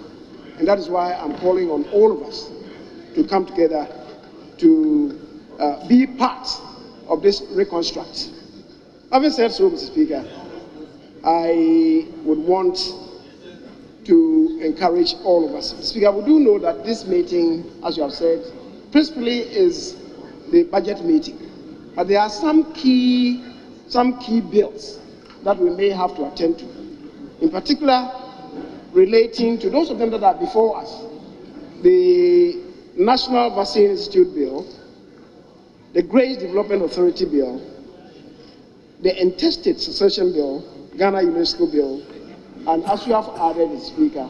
And that is why I'm calling on all of us to come together to be part of this reconstruct. Having said so, Mr. Speaker, I would want to encourage all of us. Mr. Speaker, we do know that this meeting, as you have said, principally is the budget meeting. But there are some key bills that we may have to attend to. In particular, relating to those of them that are before us, the National Vaccine Institute Bill, the Grace Development Authority Bill, the Intestate Succession Bill, Ghana UNESCO Bill, and as you have added, Mr. Speaker,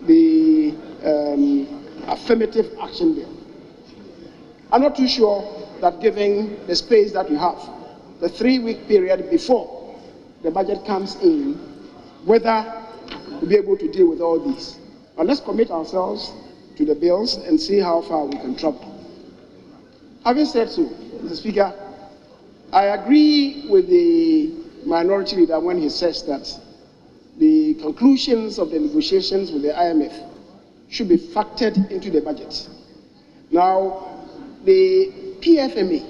the Affirmative Action Bill. I'm not too sure that given the space that we have, the 3-week period before the budget comes in, whether we'll be able to deal with all these. But let's commit ourselves to the bills and see how far we can travel. Having said so, Mr. Speaker, I agree with the minority leader when he says that the conclusions of the negotiations with the IMF should be factored into the budget. Now, the PFMA,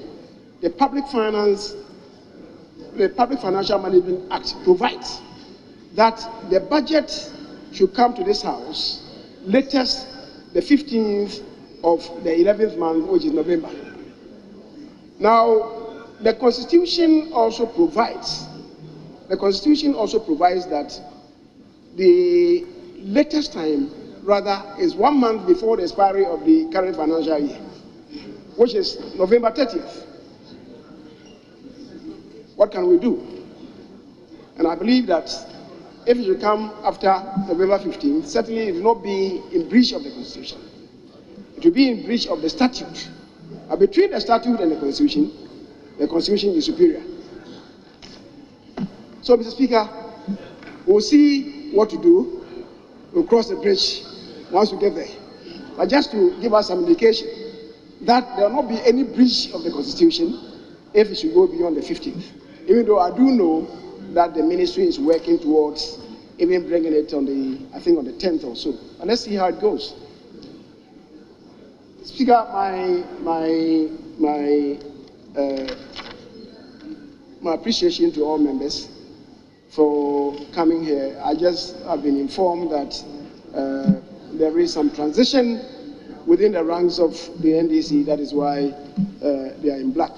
the Public Financial Management Act, provides that the budget should come to this House latest the 15th of the 11th month, which is November. Now, the Constitution also provides that the latest time, rather, is 1 month before the expiry of the current financial year, which is November 30th. What can we do? And I believe that if it should come after November 15th, certainly it will not be in breach of the Constitution. It will be in breach of the statute. But between the statute and the Constitution is superior. So, Mr. Speaker, we'll see what to do. We'll cross the bridge once we get there. But just to give us some indication that there will not be any breach of the Constitution if it should go beyond the 15th. Even though I do know that the ministry is working towards even bringing it on the 10th or so. And let's see how it goes. Speaker, my appreciation to all members for coming here. I just have been informed that there is some transition within the ranks of the NDC. That is why they are in black.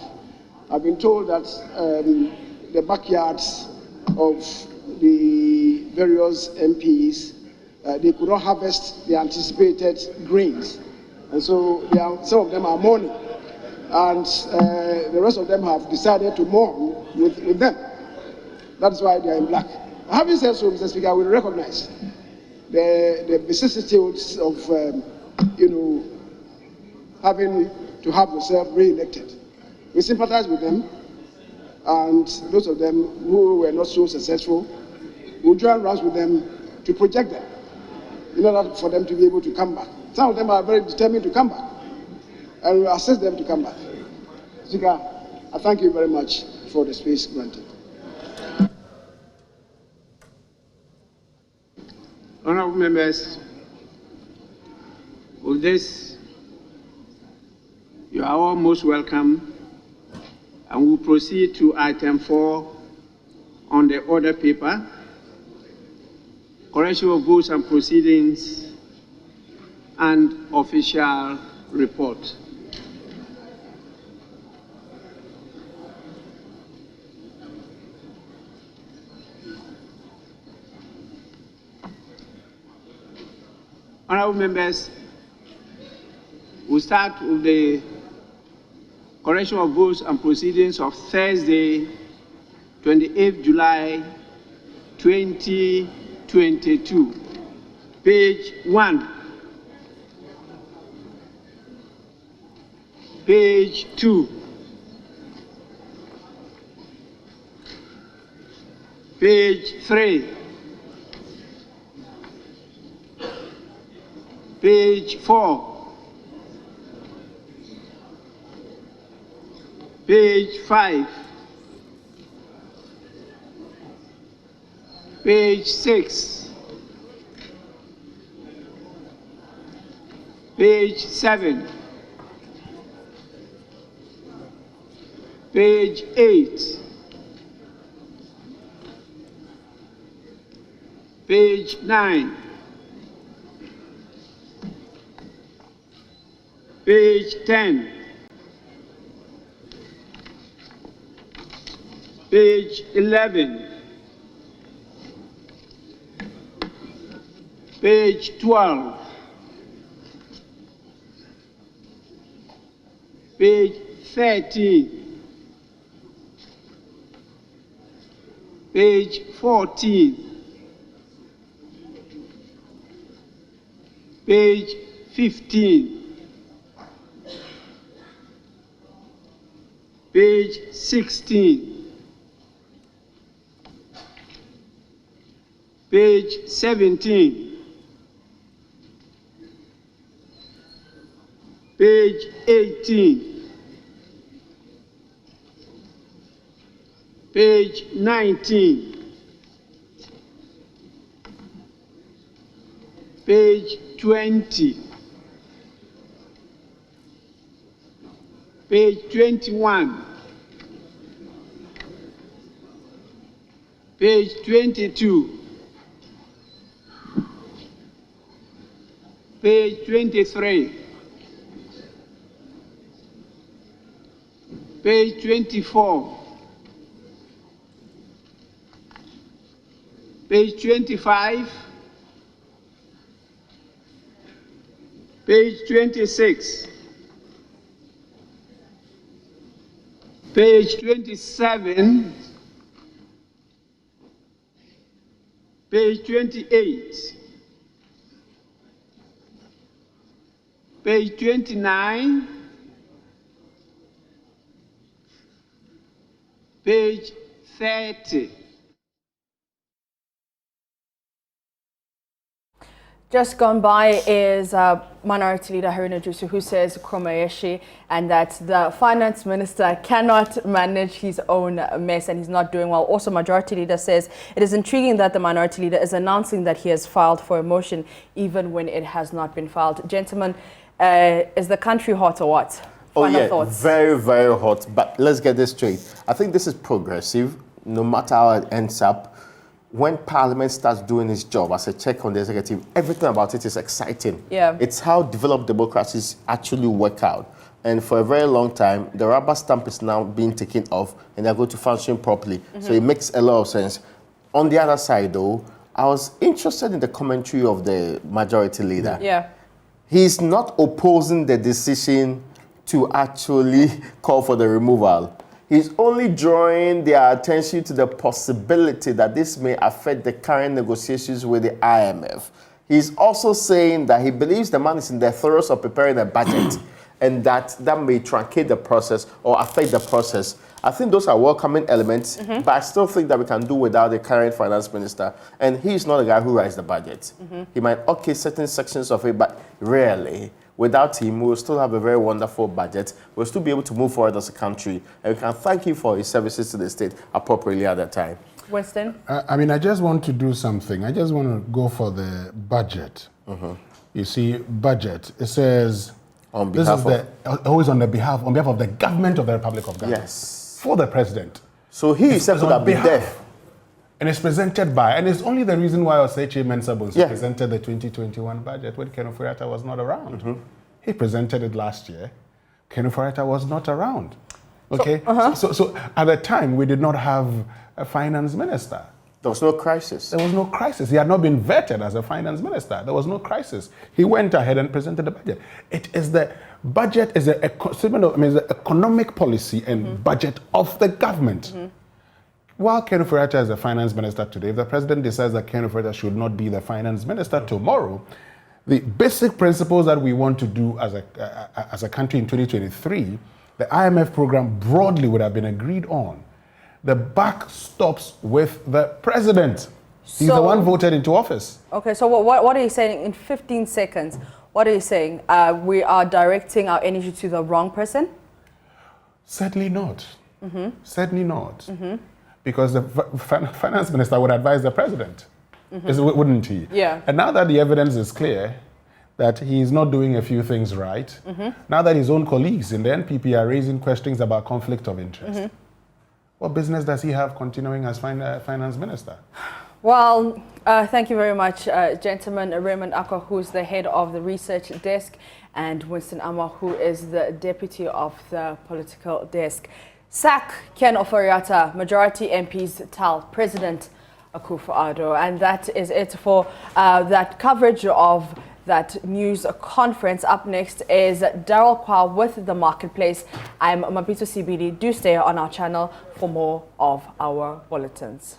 I've been told that the backyards of the various MPs, they could not harvest the anticipated grains. And so some of them are mourning. And the rest of them have decided to mourn with them. That's why they are in black. Having said so, Mr. Speaker, we recognize the vicissitudes of, having to have yourself re-elected. We sympathize with them, and those of them who were not so successful will join ranks with them to project them in order for them to be able to come back. Some of them are very determined to come back, and we assist them to come back. Speaker, I thank you very much for the space granted. Honourable members, with this, you are all most welcome, and we'll proceed to item 4 on the order paper, correction of votes and proceedings, and official report. Honourable members, we'll start with the correction of votes and proceedings of Thursday, 28th July 2022. Page 1. Page 2. Page 3. Page 4. Page 5. Page 6. Page 7. Page 8. Page 9. Page 10. Page 11. Page 12. Page 13. Page 14. Page 15. Page 16. Page 17. Page 18. Page 19. Page 20. Page 21. Page 22. Page 23. Page 24. Page 25. Page 26. Page 27. Page 28. Page 29. Page 30. Just gone by is Minority Leader Haruna Jusu, who says Kromayeshi, and that the finance minister cannot manage his own mess and he's not doing well. Also, Majority Leader says it is intriguing that the Minority Leader is announcing that he has filed for a motion even when it has not been filed. Gentlemen, is the country hot or what? Final thoughts. Very, very hot. But let's get this straight. I think this is progressive, no matter how it ends up. When Parliament starts doing its job as a check on the executive, everything about it is exciting. Yeah. It's how developed democracies actually work out. And for a very long time, the rubber stamp is now being taken off and they're going to function properly. So it makes a lot of sense. On the other side, though, I was interested in the commentary of the Majority Leader. Yeah. He's not opposing the decision to actually call for the removal. He's only drawing their attention to the possibility that this may affect the current negotiations with the IMF. He's also saying that he believes the man is in the throes of preparing a budget and that may truncate the process or affect the process. I think those are welcoming elements, but I still think that we can do without the current finance minister. And he's not a guy who writes the budget. He might okay certain sections of it, but rarely. Without him, we will still have a very wonderful budget. We'll still be able to move forward as a country. And we can thank him for his services to the state appropriately at that time. Winston? I just want to do something. I just want to go for the budget. You see, budget, it says, on behalf always on behalf of the government of the Republic of Ghana. Yes. For the president. So he himself could have been there. And it's presented by, and it's only the reason why Osechi Mensah presented the 2021 budget when Ken Ofori-Atta was not around. He presented it last year. Ken Ofori-Atta was not around. Okay? So at the time, we did not have a finance minister. There was no crisis. There was no crisis. He had not been vetted as a finance minister. There was no crisis. He went ahead and presented the budget. It is the budget is the economic policy and budget of the government. While Ken Ofori-Atta is the finance minister today, if the president decides that Ken Ofori-Atta should not be the finance minister tomorrow, the basic principles that we want to do as a country in 2023, the IMF program broadly would have been agreed on. The buck stops with the president. He's the one voted into office. Okay, so what are you saying in 15 seconds? What are you saying? We are directing our energy to the wrong person? Certainly not. Certainly not. Because the finance minister would advise the president, wouldn't he? Yeah. And now that the evidence is clear that he's not doing a few things right, now that his own colleagues in the NPP are raising questions about conflict of interest, what business does he have continuing as finance minister? Well, thank you very much, gentlemen. Raymond Akka, who's the head of the research desk, and Winston Ama, who is the deputy of the political desk. Sack Ken Ofori-Atta, majority MPs tell President Akufo-Addo. And that is it for that coverage of that news conference. Up next is Daryl Kwa with The Marketplace. I'm Mapitso Sebidi. Do stay on our channel for more of our bulletins.